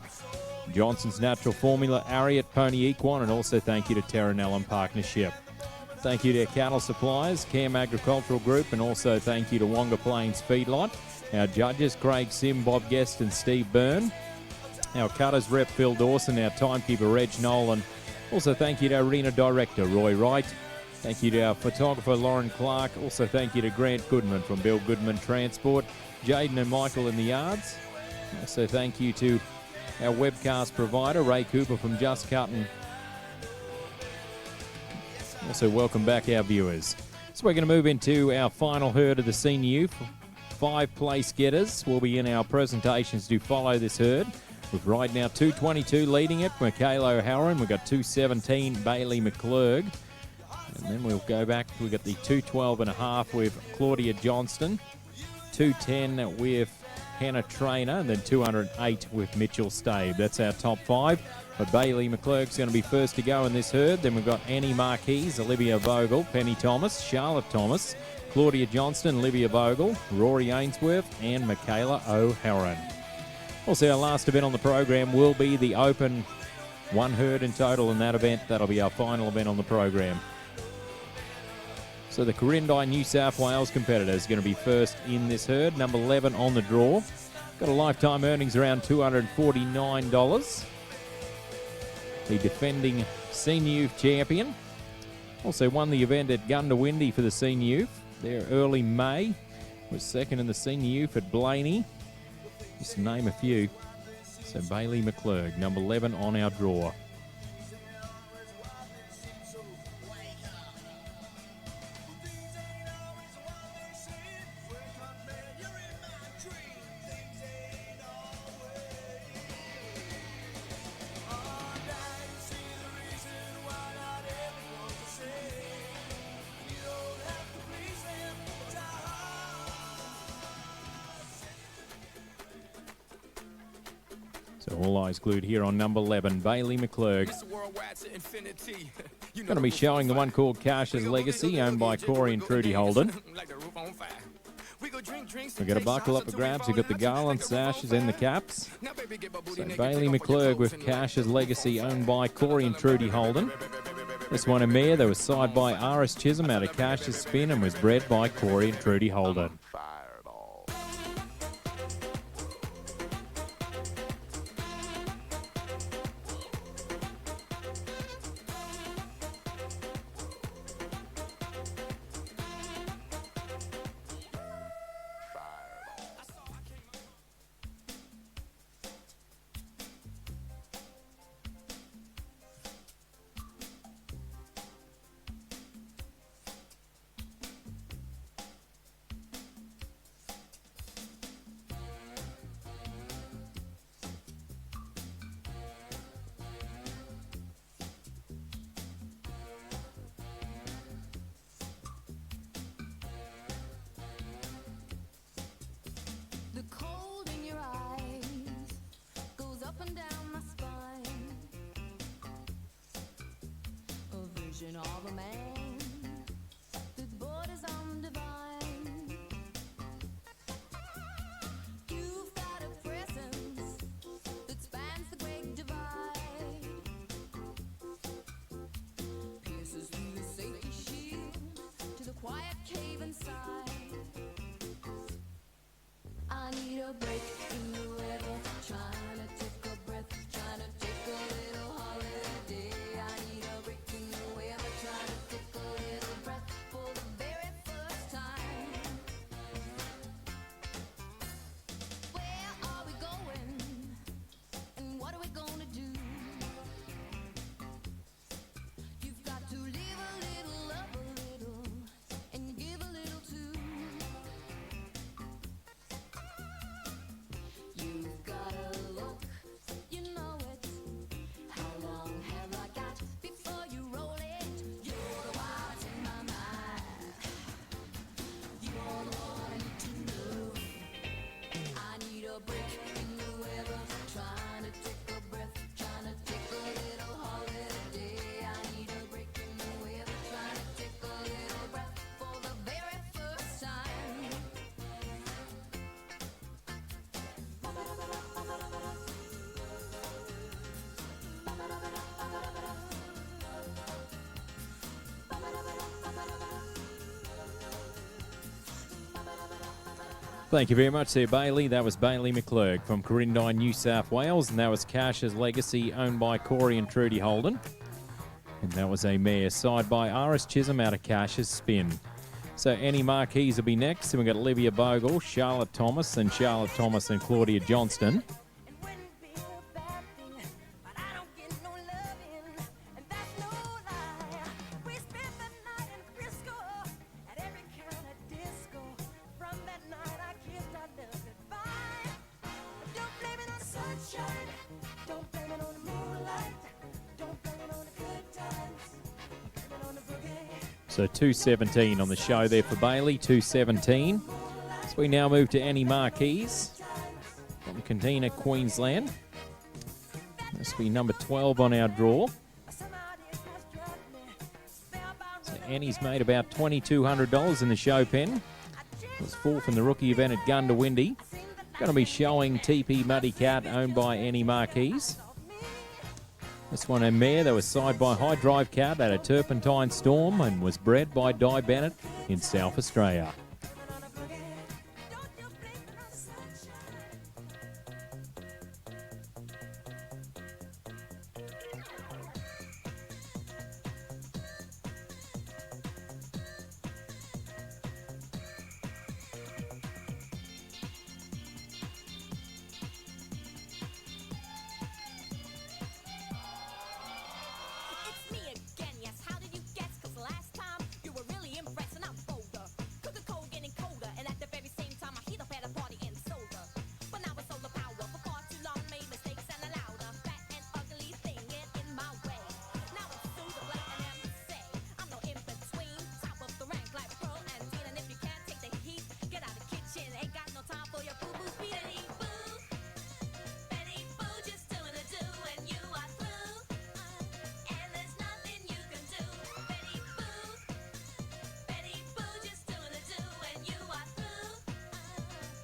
Johnson's Natural Formula, Ariat Pony Equine, and also thank you to Terranellum Partnership. Thank you to Cattle Suppliers, Cam Agricultural Group, and also thank you to Wonga Plains Feedlot. Our judges, Craig Sim, Bob Guest, and Steve Byrne. Our cutters rep, Phil Dawson. Our timekeeper, Reg Nolan. Also thank you to our arena director, Roy Wright. Thank you to our photographer, Lauren Clark. Also thank you to Grant Goodman from Bill Goodman Transport, Jaden and Michael in the yards. Also thank you to our webcast provider, Ray Cooper from Just Cutting. Also welcome back our viewers. So we're going to move into our final herd of the senior youth. 5 place getters will be in our presentations to follow this herd. With right now 222 leading it, Michaela O'Halloran. We've got 217, Bailey McClurg. And then we'll go back, we've got the 212.5 with Claudia Johnston, 210 with Hannah Trainer, and then 208 with Mitchell Stabe. That's our top 5. But Bailey McClurg's going to be first to go in this herd. Then we've got Annie Marquise, Olivia Vogel, Penny Thomas, Charlotte Thomas, Claudia Johnston, Olivia Vogel, Rory Ainsworth, and Michaela O'Halloran. Also, our last event on the program will be the Open, 1 herd in total in that event. That'll be our final event on the program. So the Corindai New South Wales competitor is going to be first in this herd, number 11 on the draw. Got a lifetime earnings around $249. The defending senior youth champion. Also won the event at Gundawindi for the senior youth. There early May. Was second in the senior youth at Blaney. Just to name a few. So Bailey McClurg, number 11 on our draw. So all eyes glued here on number 11, Bailey McClurg. Going to be showing the one called Cash's Legacy, owned by Corey and Trudy Holden. We've got to buckle up for grabs. We've got the garland sashes and the caps. So Bailey McClurg with Cash's Legacy, owned by Corey and Trudy Holden. This one a mare that was side by R.S. Chisholm out of Cash's Spin and was bred by Corey and Trudy Holden. The cold in your eyes goes up and down my spine. A vision of a man that borders on divine. You've got a presence that spans the great divide. Pierces through the safety shield to the quiet cave inside. I need a break in the weather, trying to take a breath, trying to take a little holiday. I need a break in the weather, trying to take a little breath for the very first time. Where are we going? And what are we gonna do? You've got to live a little, love a little, and give a little too. You've gotta look, you know it. How long have I got before you roll it? You're the what's in my mind. You're the one I need to know. I need a break in the weather, trying to take a breath, trying to take a little holiday. I need a break in the weather, trying to take a little breath for the very first time. Thank you very much there, Bailey. That was Bailey McClurg from Corindai, New South Wales, and that was Cash's Legacy, owned by Corey and Trudy Holden. And that was a mare side by R.S. Chisholm out of Cash's Spin. So Annie Marquise will be next, and we've got Olivia Bogle, Charlotte Thomas and Claudia Johnston. And when it be a bad thing, but I don't get no loving, and that's no lie. We spent the night in Frisco at every kind of disco. From that night I kissed our love goodbye. Don't blame it on the sunshine, don't blame it on the moonlight, don't blame it on the good times, blame it on the boogie. So 2:17 on the show there for Bailey, 2:17. So we now move to Annie Marquise from Cantina, Queensland. This will be number 12 on our draw. So Annie's made about $2,200 in the show pen. Was fourth in the rookie event at Gundawindi. Going to be showing TP Muddy Cat, owned by Annie Marquise. This one a mare that was side by High Drive Cat at a Turpentine Storm and was bred by Di Bennett in South Australia. It's me again, yes. How did you guess? 'Cause last time you were really impressed and I'm bolder. Cooking cold, getting colder, and at the very same time I heat up at a party and soda. But now it's solar power. For far too long made mistakes and allowed a fat and ugly thing get in my way. Now it's Susan Blake and I'm to say I'm no in between. Top of the rank like Pearl and Dean. And if you can't take the heat, get out of the kitchen. Ain't got no time for your boo-boo Betty Boo. Betty Boo just doing a do and you are through. And there's nothing you can do. Betty Boo. Betty Boo just doing a do and you are through.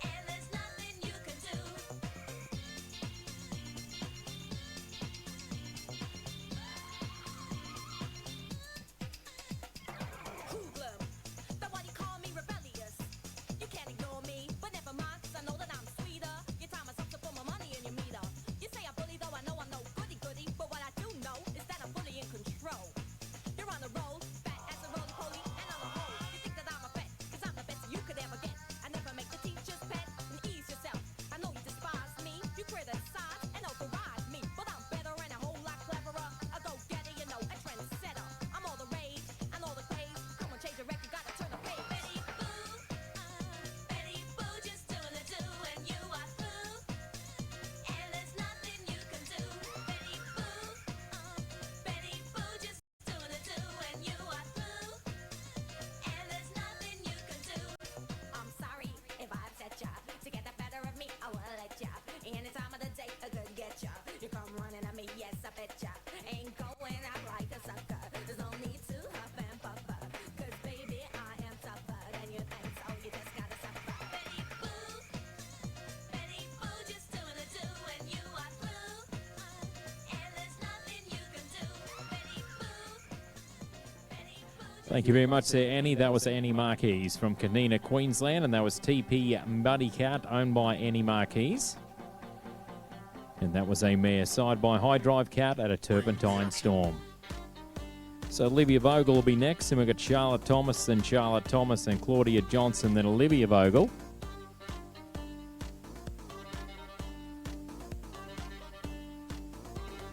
And there's nothing you can do. Hoodlum, that's why you call me rebellious. You can't ignore me, but never mind, 'cause I know that I'm sweeter. Your time is up to put my money in your meter. You say I bully, though I know I'm no goody-goody, but what I do know is that I'm fully in control. You're on the road, fat as a roly-poly, and on the whole, you think that I'm a pet, 'cause I'm the best you could ever get. I never make the teacher's pet, and ease yourself. I know you despise me, you criticize and authorize me, but I'm better and a whole lot cleverer. A go-getter, you know, a trendsetter. I'm all the rage and all the craze. Come on, change the record, gotta turn the page. Betty Boo, Betty Boo, just doing a do and you are through. And there's nothing you can do. Betty Boo, Betty Boo, just doing a do and you are through. And there's nothing you can do. I'm sorry if I upset ya. To get the better of me, I will let ya. Any time of the day, I could get ya. You come running at me, yes, I bet ya. Ain't going out like a sucker. There's no need to huff and puffer. 'Cause baby, I am tougher than you think, so you just gotta suffer. Betty Boo, Betty Boo, just doing a do and you are through. And there's nothing you can do. Betty Boo, Betty Boo. Thank you very much there, Annie. That was Annie Marquise from Kanina, Queensland, and that was TP Muddy Cat, owned by Annie Marquise. And that was a mare side by High Drive Cat at a Turpentine Storm. So Olivia Vogel will be next, and we've got Charlotte Thomas, then Charlotte Thomas, and Claudia Johnson, then Olivia Vogel.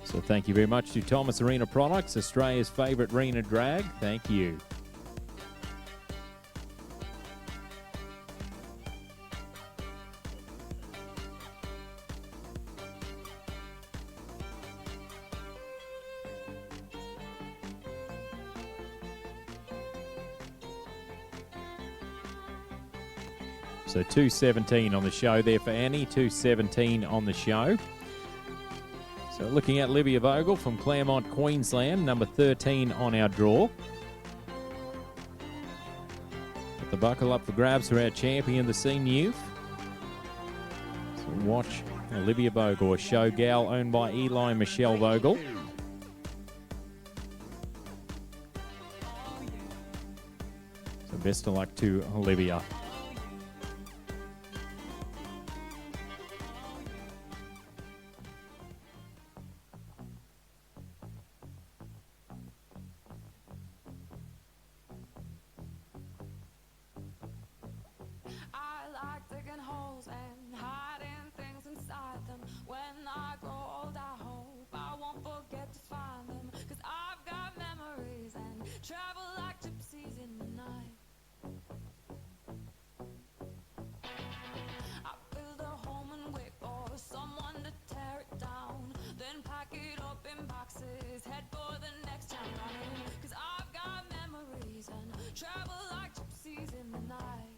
So thank you very much to Thomas Arena Products, Australia's favourite arena drag. Thank you. So 2:17 on the show there for Annie, 2:17 on the show. So looking at Olivia Vogel from Claremont, Queensland, number 13 on our draw. Got the buckle up for grabs for our champion, the senior youth. So watch Olivia Vogel, a show gal owned by Eli and Michelle Vogel. So best of luck to Olivia. I like digging holes and hiding things inside them. When I grow old, I hope I won't forget to find them. 'Cause I've got memories and travel like gypsies in the night. I build a home and wait for someone to tear it down. Then pack it up in boxes, head for the next town running. 'Cause I've got memories and travel like gypsies in the night.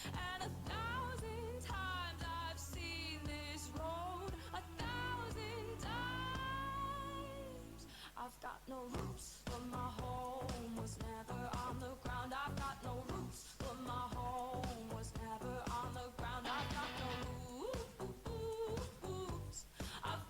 And 1,000 times I've seen this road, 1,000 times. I've got no roots, but my home was never on the ground. I've got no roots, but my home was never on the ground. I've got no roots. I've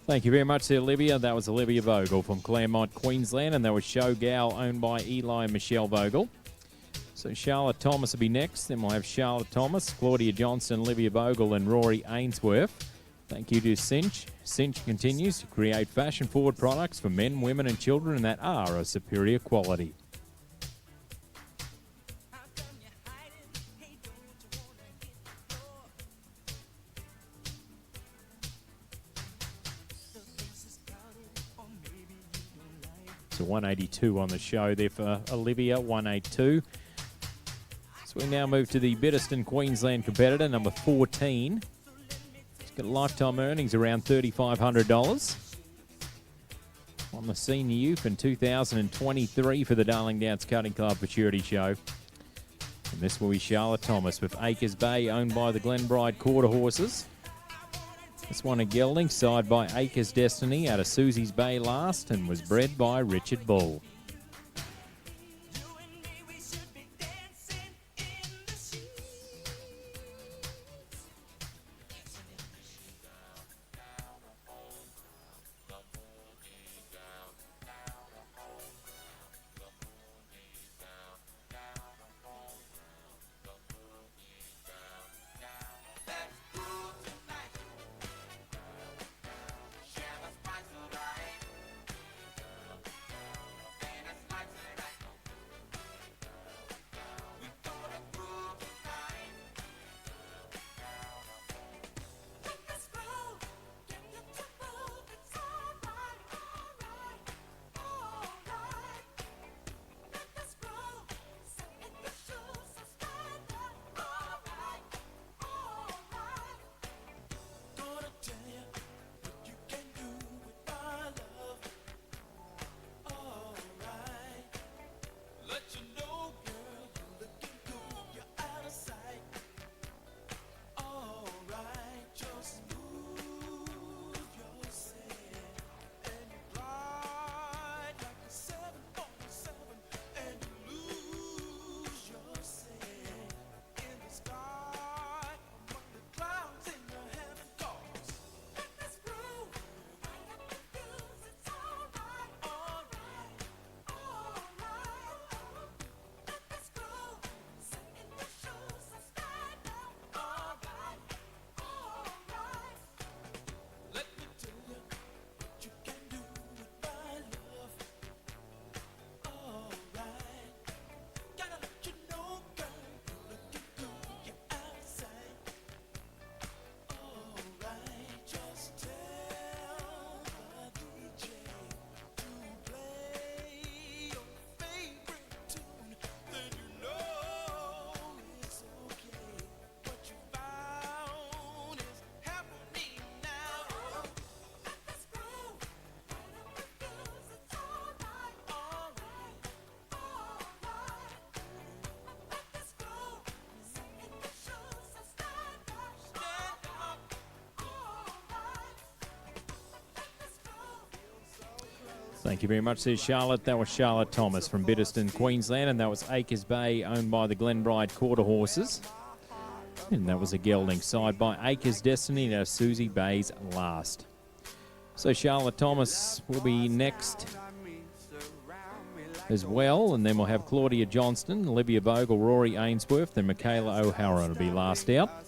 Thank you very much to Olivia. That was Olivia Vogel from Claremont, Queensland, and that was Show Gal, owned by Eli and Michelle Vogel. So Charlotte Thomas will be next. Then we'll have Charlotte Thomas, Claudia Johnston, Olivia Vogel, and Rory Ainsworth. Thank you to Cinch. Cinch continues to create fashion-forward products for men, women, and children that are of superior quality. So 182 on the show there for Olivia, 182. So we now move to the Biddiston, Queensland competitor, number 14. He's got lifetime earnings around $3,500. On the senior youth in 2023 for the Darling Downs Cutting Club for Charity Show. And this will be Charlotte Thomas with Acres Bay, owned by the Glenbride Quarter Horses. This one a gelding, side by Acres Destiny out of Susie's Bay last, and was bred by Richard Bull. Thank you very much there, Charlotte. That was Charlotte Thomas from Biddiston, Queensland, and that was Acres Bay, owned by the Glenbride Quarter Horses. And that was a gelding, side by Acres Destiny. Now Susie Bay's last. So Charlotte Thomas will be next as well, and then we'll have Claudia Johnston, Olivia Bogle, Rory Ainsworth, and Michaela O'Hara will be last out.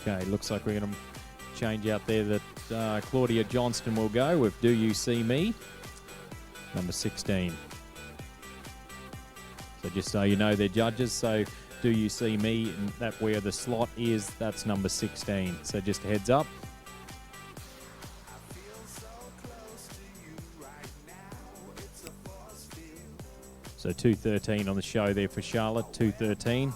Okay, looks like we're going to change out there that Claudia Johnston will go with Do You See Me, number 16. So just so you know, they're judges, so Do You See Me, and that where the slot is, that's number 16. So just a heads up. So 2:13 on the show there for Charlotte, 2:13.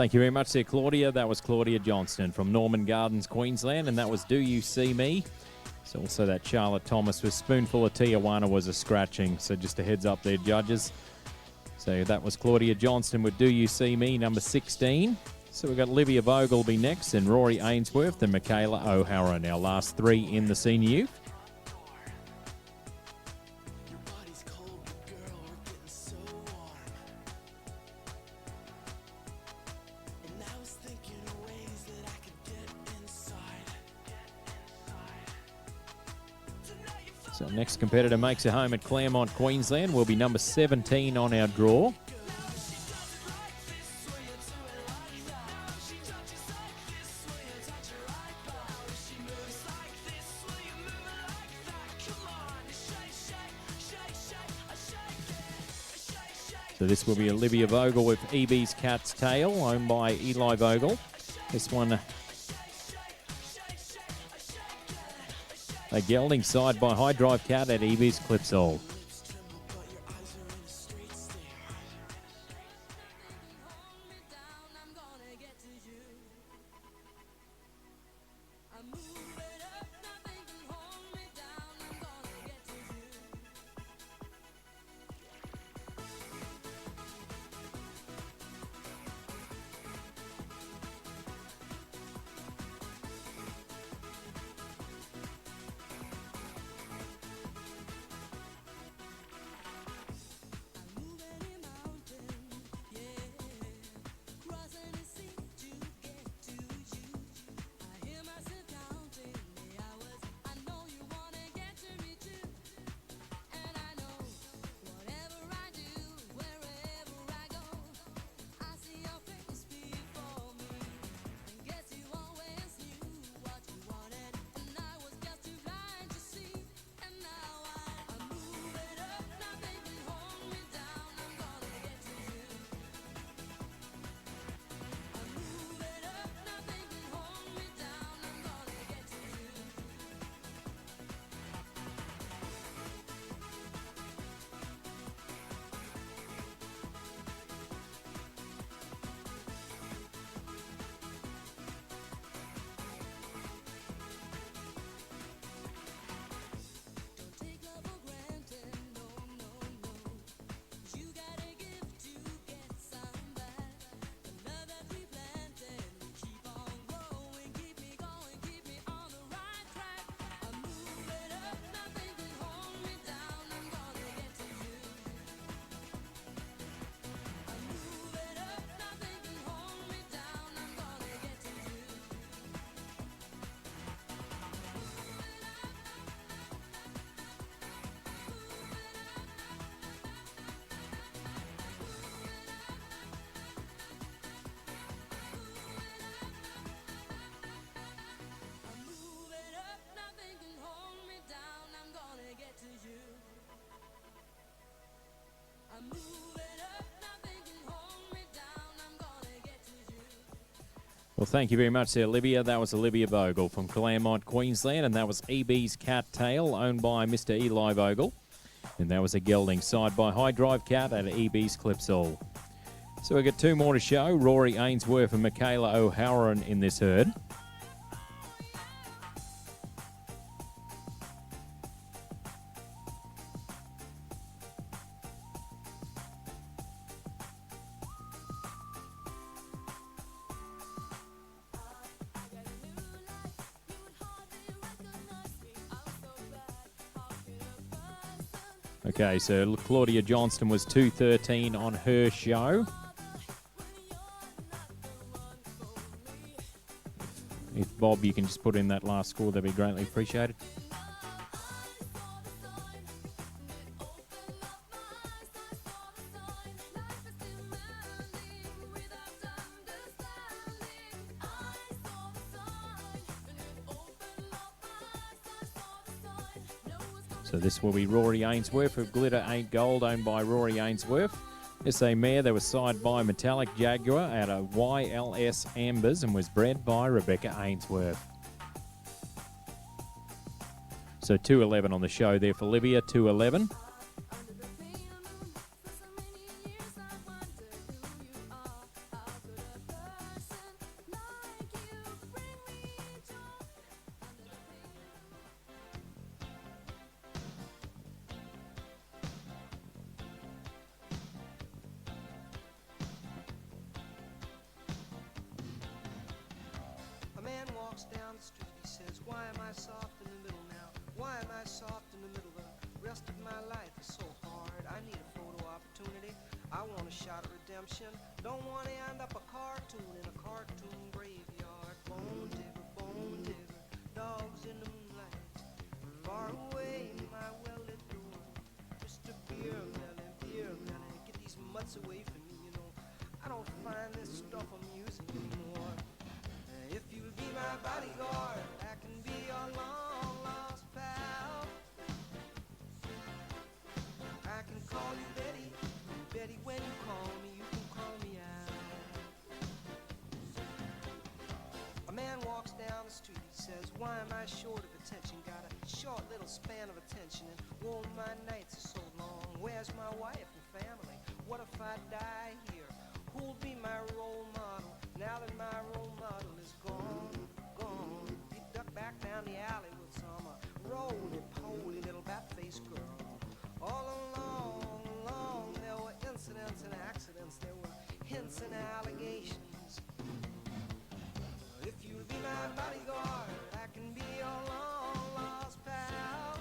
Thank you very much there, Claudia. That was Claudia Johnston from Norman Gardens, Queensland, and that was Do You See Me? It's also that Charlotte Thomas with Spoonful of Tijuana was a scratching, so just a heads up there, judges. So that was Claudia Johnston with Do You See Me, number 16. So we've got Olivia Vogel be next, and Rory Ainsworth and Michaela O'Hara, our last three in the senior youth. Your body's cold, but girl, we're getting so warm. And I was thinking of ways that I could get inside. So next competitor makes a home at Claremont, Queensland, will be number 17 on our draw. So this will be Olivia Vogel with EB's Cat's Tail, owned by Eli Vogel. This one, a gelding side by High Drive Cat at EB's Clipsall. Well, thank you very much there, Olivia. That was Olivia Vogel from Claremont, Queensland, and that was EB's Cat Tail, owned by Mr. Eli Vogel. And that was a gelding side by High Drive Cat at EB's Clipsall. So we've got two more to show, Rory Ainsworth and Michaela O'Hara in this herd. Okay, so Claudia Johnston was 2:13 on her show. If Bob, you can just put in that last score, that'd be greatly appreciated. So this will be Rory Ainsworth of Glitter Ain't Gold, owned by Rory Ainsworth. It's a mare that was side by Metallic Jaguar at a YLS Ambers and was bred by Rebecca Ainsworth. So 2:11 on the show there for Olivia, 2:11. walks down the street, he says, why am I soft in the middle now? Why am I soft in the middle? The rest of my life is so hard. I need a photo opportunity. I want a shot of redemption. Don't want to end up a cartoon in a cartoon graveyard. Bone digger, dogs in the moonlight. Far away, my well-lit door. Mr. Beer Melon, get these mutts away from me, you know. I don't find this stuff amusing anymore. If you'll be my bodyguard, I can be your long-lost pal. I can call you Betty. Betty, when you call me, you can call me out. A man walks down the street, he says, why am I short of attention? Got a short little span of attention, and oh, my nights are so long. Where's my wife and family? What if I die here? Who'll be my role model now that my role model is gone? He ducked back down the alley with some roly-poly little bat-faced girl. All along, there were incidents and accidents, there were hints and allegations. If you'll be my bodyguard, I can be your long-lost pal.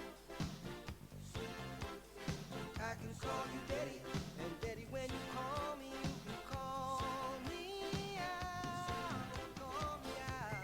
I can call you Daddy, and Daddy, when you call me, you can call me out, call me out.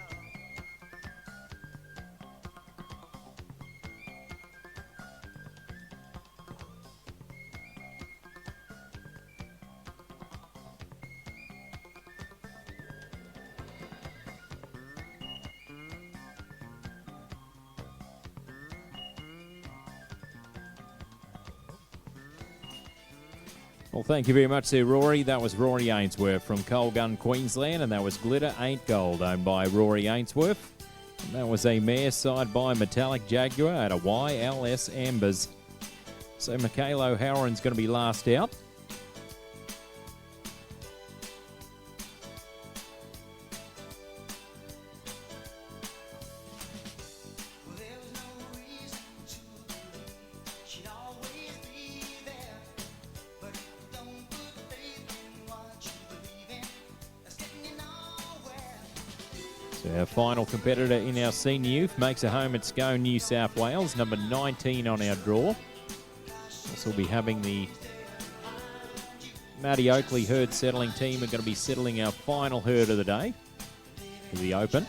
Well, thank you very much there, Rory. That was Rory Ainsworth from Colgun, Queensland, and that was Glitter Ain't Gold, owned by Rory Ainsworth. And that was a mare side by Metallic Jaguar at a YLS Ambers. So Michaela O'Halloran's going to be last out. Our final competitor in our senior youth makes a home at Scone, New South Wales, number 19 on our draw. Also, we'll be having the Matty Oakley herd settling team are going to be settling our final herd of the day for the Open.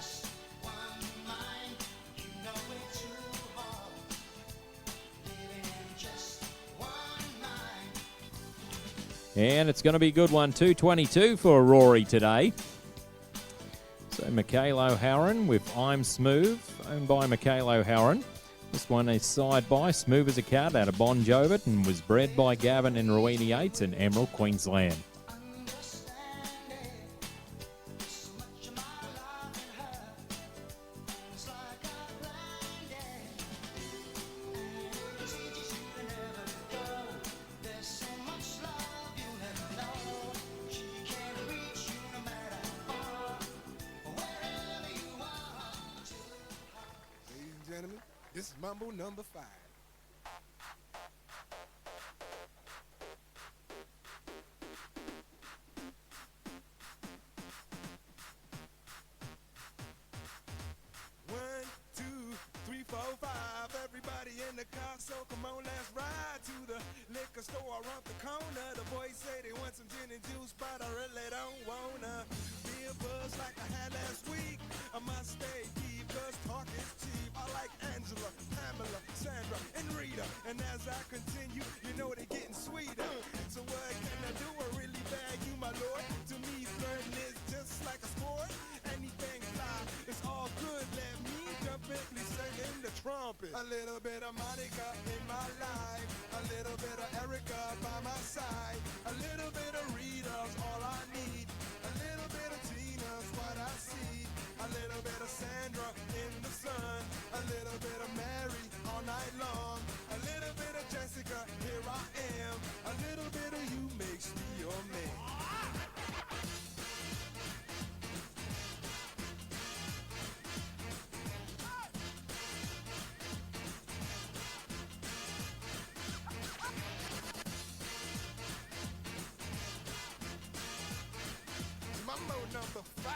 And it's going to be a good one, 222 for Rory today. So Michaela O'Halloran with I'm Smooth, owned by Michaela O'Halloran. This one is side by Smooth as a Cat out of Bon Jovet and was bred by Gavin and Rowena Yates in Emerald, Queensland. This is Mambo number 5. One, two, three, four, five. Everybody in the car, so come on, let's ride to the liquor store around the corner. The boys say they want some gin and juice, but I really don't wanna be a buzz like I had last week. I must stay deep, cause talk is cheap. I like Angela, Pamela, Sandra, and Rita. And as I continue, you know they're getting sweeter. So what can I do? I really bag you, my lord. To me, flirting is just like a sport. Anything fly, it's all good. Let me jump in, please sing in the trumpet. A little bit of Monica in my life. A little bit of Erica by my side. A little bit of Rita's all I need. A little bit of Tina's what I see. A little bit of Sandra in the sun. A little bit of Mary all night long. A little bit of Jessica, here I am. A little bit of you makes me your man. Mambo number 5.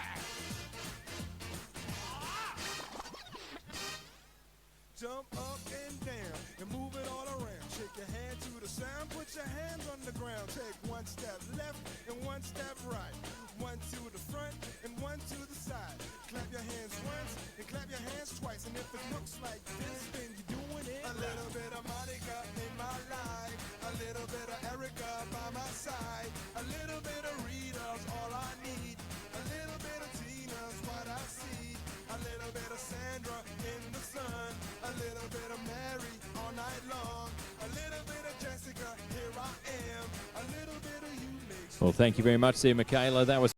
once and clap your hands twice. And if it looks like this, then you're doing it. A little bit of Monica in my life, a little bit of Erica by my side, a little bit of Rita's all I need, a little bit of Tina's what I see, a little bit of Sandra in the sun, a little bit of Mary all night long, a little bit of Jessica, here I am, a little bit of you makes. Well, thank you very much there, Michaela. That was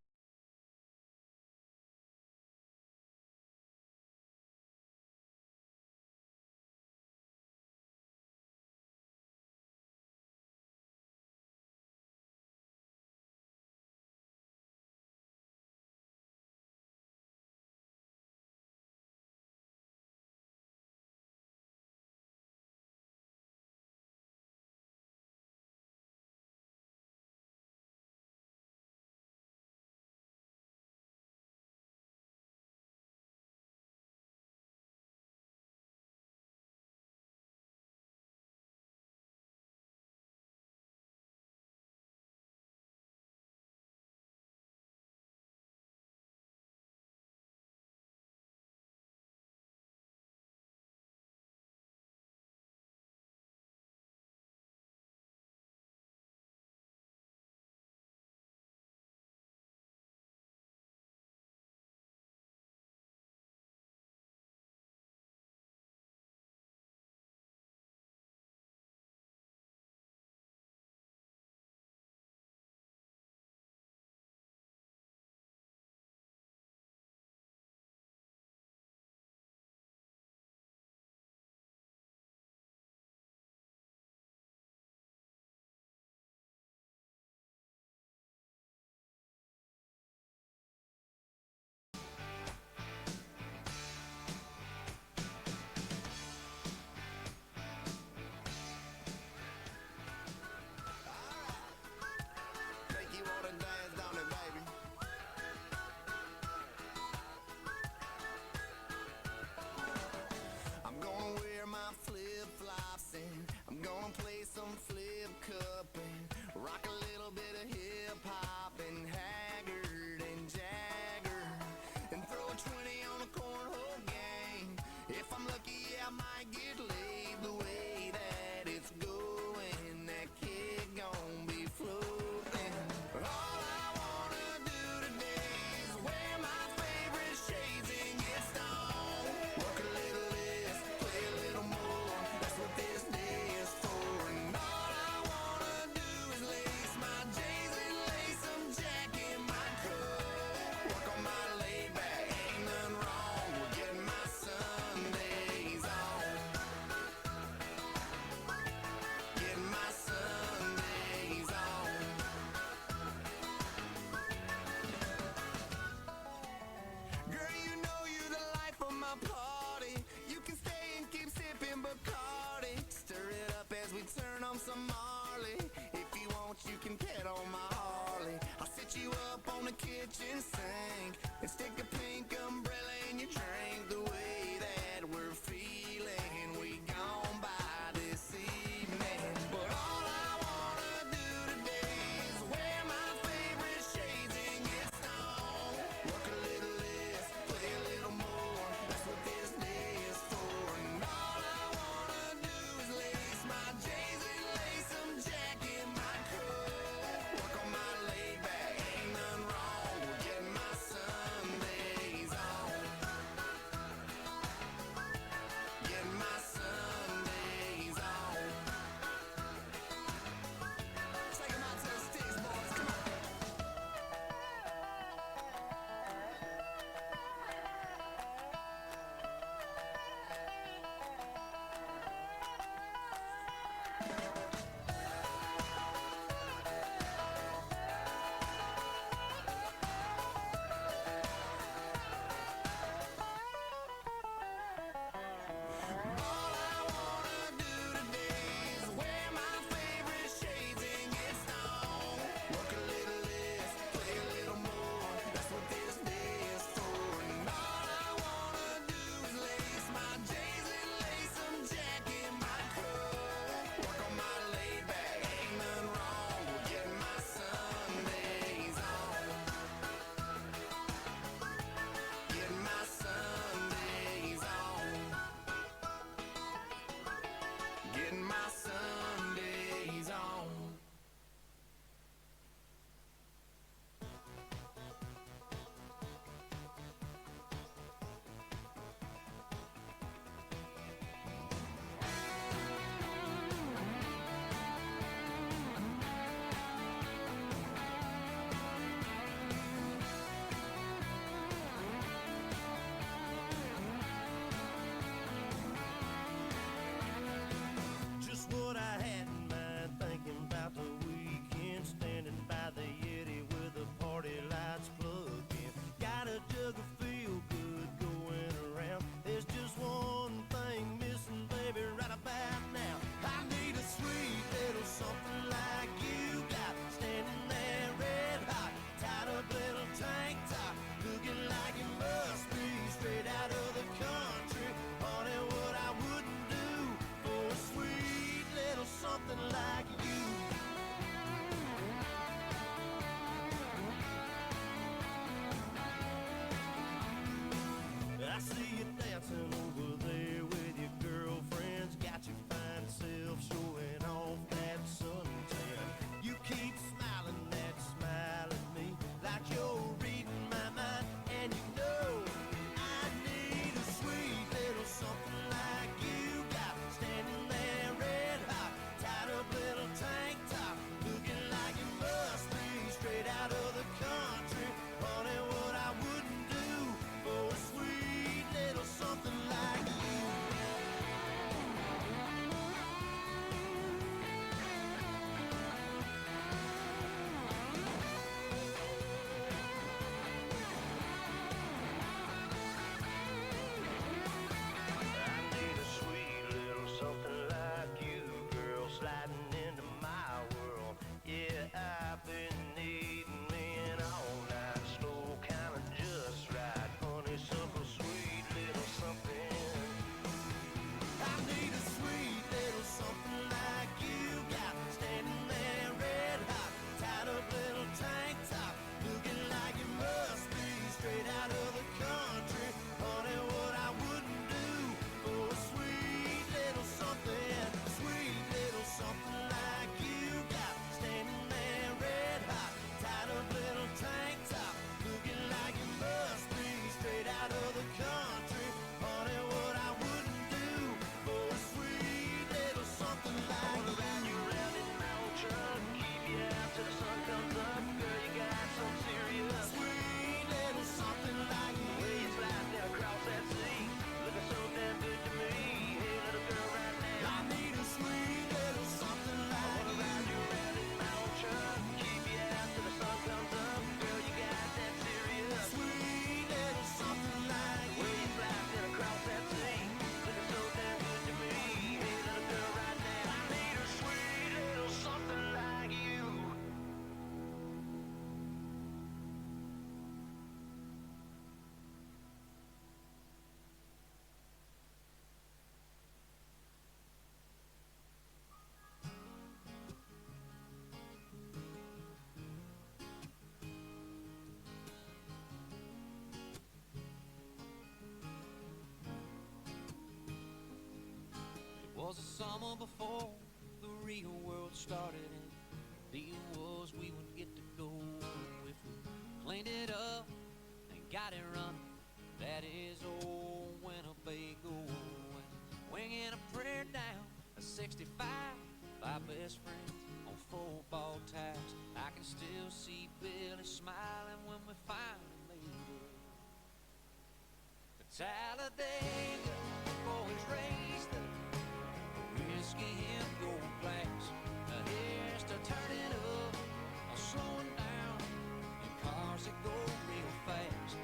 Make you wanna dance, don't it, baby? I'm gonna wear my flip-flops and I'm gonna play some flip cup and rock a little bit of hip-hop and Haggard and Jagger and throw a 20 on a cornhole game. If I'm lucky, I might get laid. The way that it's going, that kid gon' be floating. All I wanna do today is wear my favorite shades and get stoned. Work a little less, play a little more. That's what this day is for. And all I wanna do is lace my J's and lace some Jack in my coat. Work on my laid back, ain't nothing wrong with getting my Sundays on. Getting my Sundays on. Girl, you know you the life of my party. You can stay and keep sipping Bacardi. Stir it up as we turn on some Marley. If you want, you can pet on my Harley. I'll sit you up on the kitchen sink and stick a pink umbrella in your drink. The way that we're feeling, we gone by this evening. But all I wanna do today is wear my favorite shades and get stoned. Work a little less, play a little more. That's what this day is for. And all I wanna do is lace my J's and lace some Jack in my coat. Work on my laid back, ain't nothing wrong with getting my Sundays on. 'Twas the summer before the real world started, and the deal was we would get to go if we cleaned it up and got it running. That is old Winnebago, and winging a prayer down a 65, 5 best friends on 4 ball tires. I can still see Billy smiling when we finally made it. The Talladega boys raced the whiskey in gold glass. Here's to turning up, slowing down in cars that go real fast.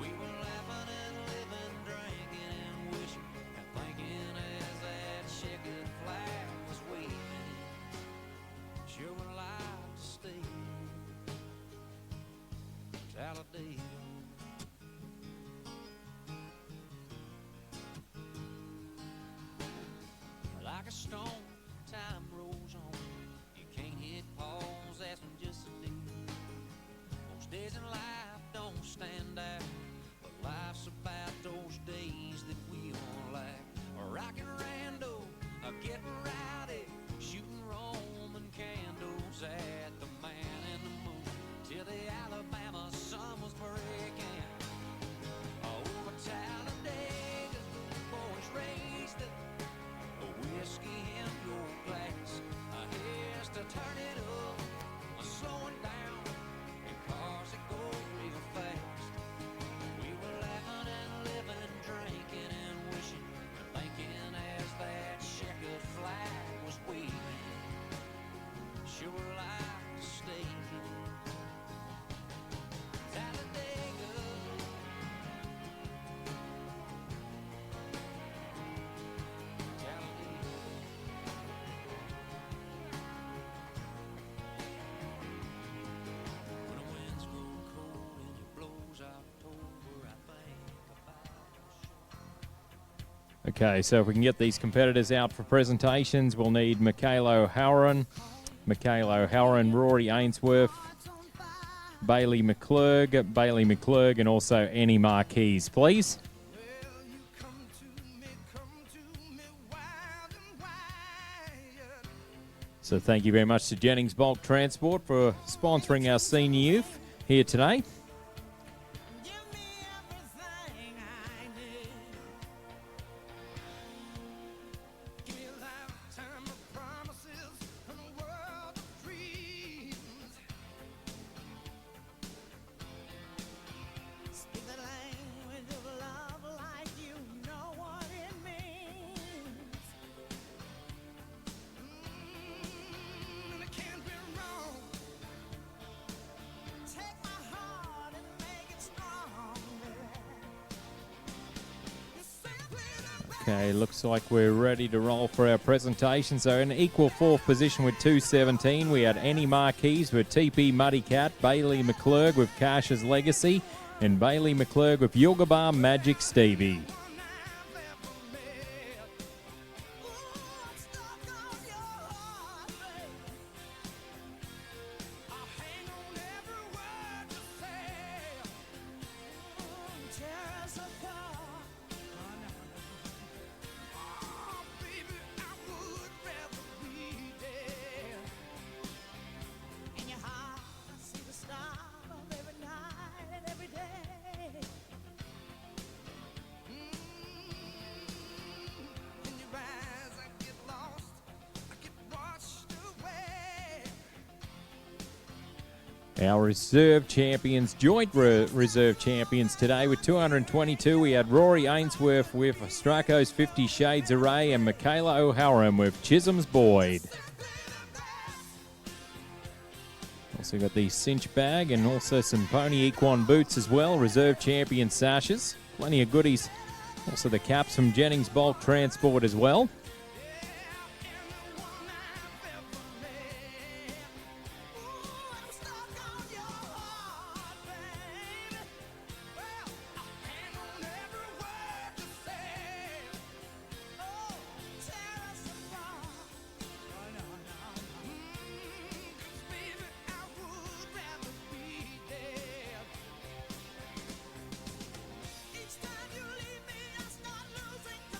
We were laughing and living, drinking and wishing and thinking as that checkered flag was waving. Sure would like to stay Talladega. Like a stone, time rolls on. You can't hit pause, that's just a day. Most days in life don't stand out, but life's about those days that we all like. Rockin' rando, getting rowdy, shooting Roman candles at the man in the moon till the Alabama sun was breaking. Over Talladega, boys raised the whiskey in your glass. Here's to turn it up, slowing down in cars that go real fast. We were laughing and living, drinking and wishing and thinking as that checkered flag was waving. Sure would like to stay Talladega. Talladega. When the winds grow cold and it blows October, I think about your Okay, so if we can get these competitors out for presentations, we'll need Michaela O'Halloran, Rory Ainsworth, Bailey McClurg, and also Annie Marquise, please. So thank you very much to Jennings Bulk Transport for sponsoring our senior youth here today. Okay, looks like we're ready to roll for our presentation. So in equal fourth position with 217, we had Annie Marquise with TP Muddy Cat, Bailey McClurg with Cash's Legacy, and Bailey McClurg with Yoga Bar Magic Stevie. Our reserve champions, joint reserve champions today with 222. We had Rory Ainsworth with Stracco's 50 Shades Array and Michaela O'Halloran with Chisholm's Boyd. Also got the cinch bag and also some Pony Equine boots as well. Reserve champion sashes. Plenty of goodies. Also the caps from Jennings Bulk Transport as well.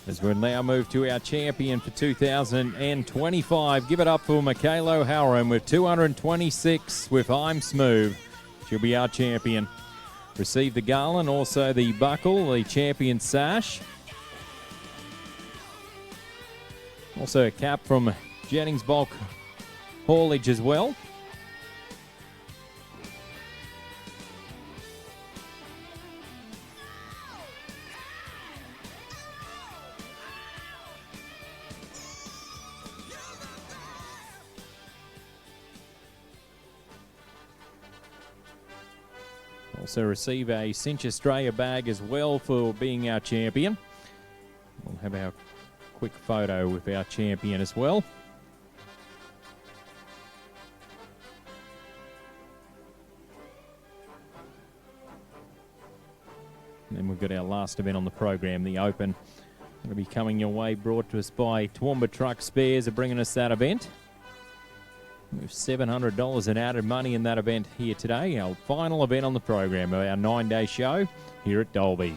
As we'll now move to our champion for 2025. Give it up for Michaela O'Halloran with 226 with I'm Smooth. She'll be our champion. Receive the garland, also the buckle, the champion sash. Also a cap from Jennings Bulk Haulage as well. Also receive a Cinch Australia bag as well for being our champion. We'll have our quick photo with our champion as well. And then we've got our last event on the program, the Open. It'll be coming your way, brought to us by Toowoomba Truck Spares are bringing us that event. We have $700 in added money in that event here today. Our final event on the program of our 9-day show here at Dalby.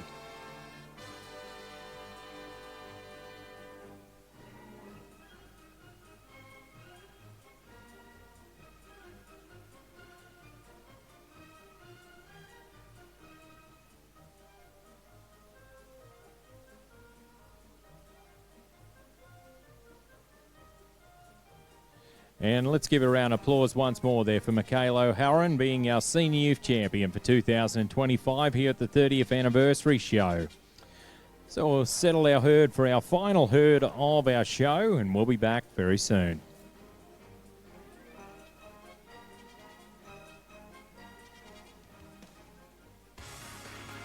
And let's give a round of applause once more there for Michaela O'Halloran being our Senior Youth Champion for 2025 here at the 30th Anniversary Show. So we'll settle our herd for our final herd of our show, and we'll be back very soon.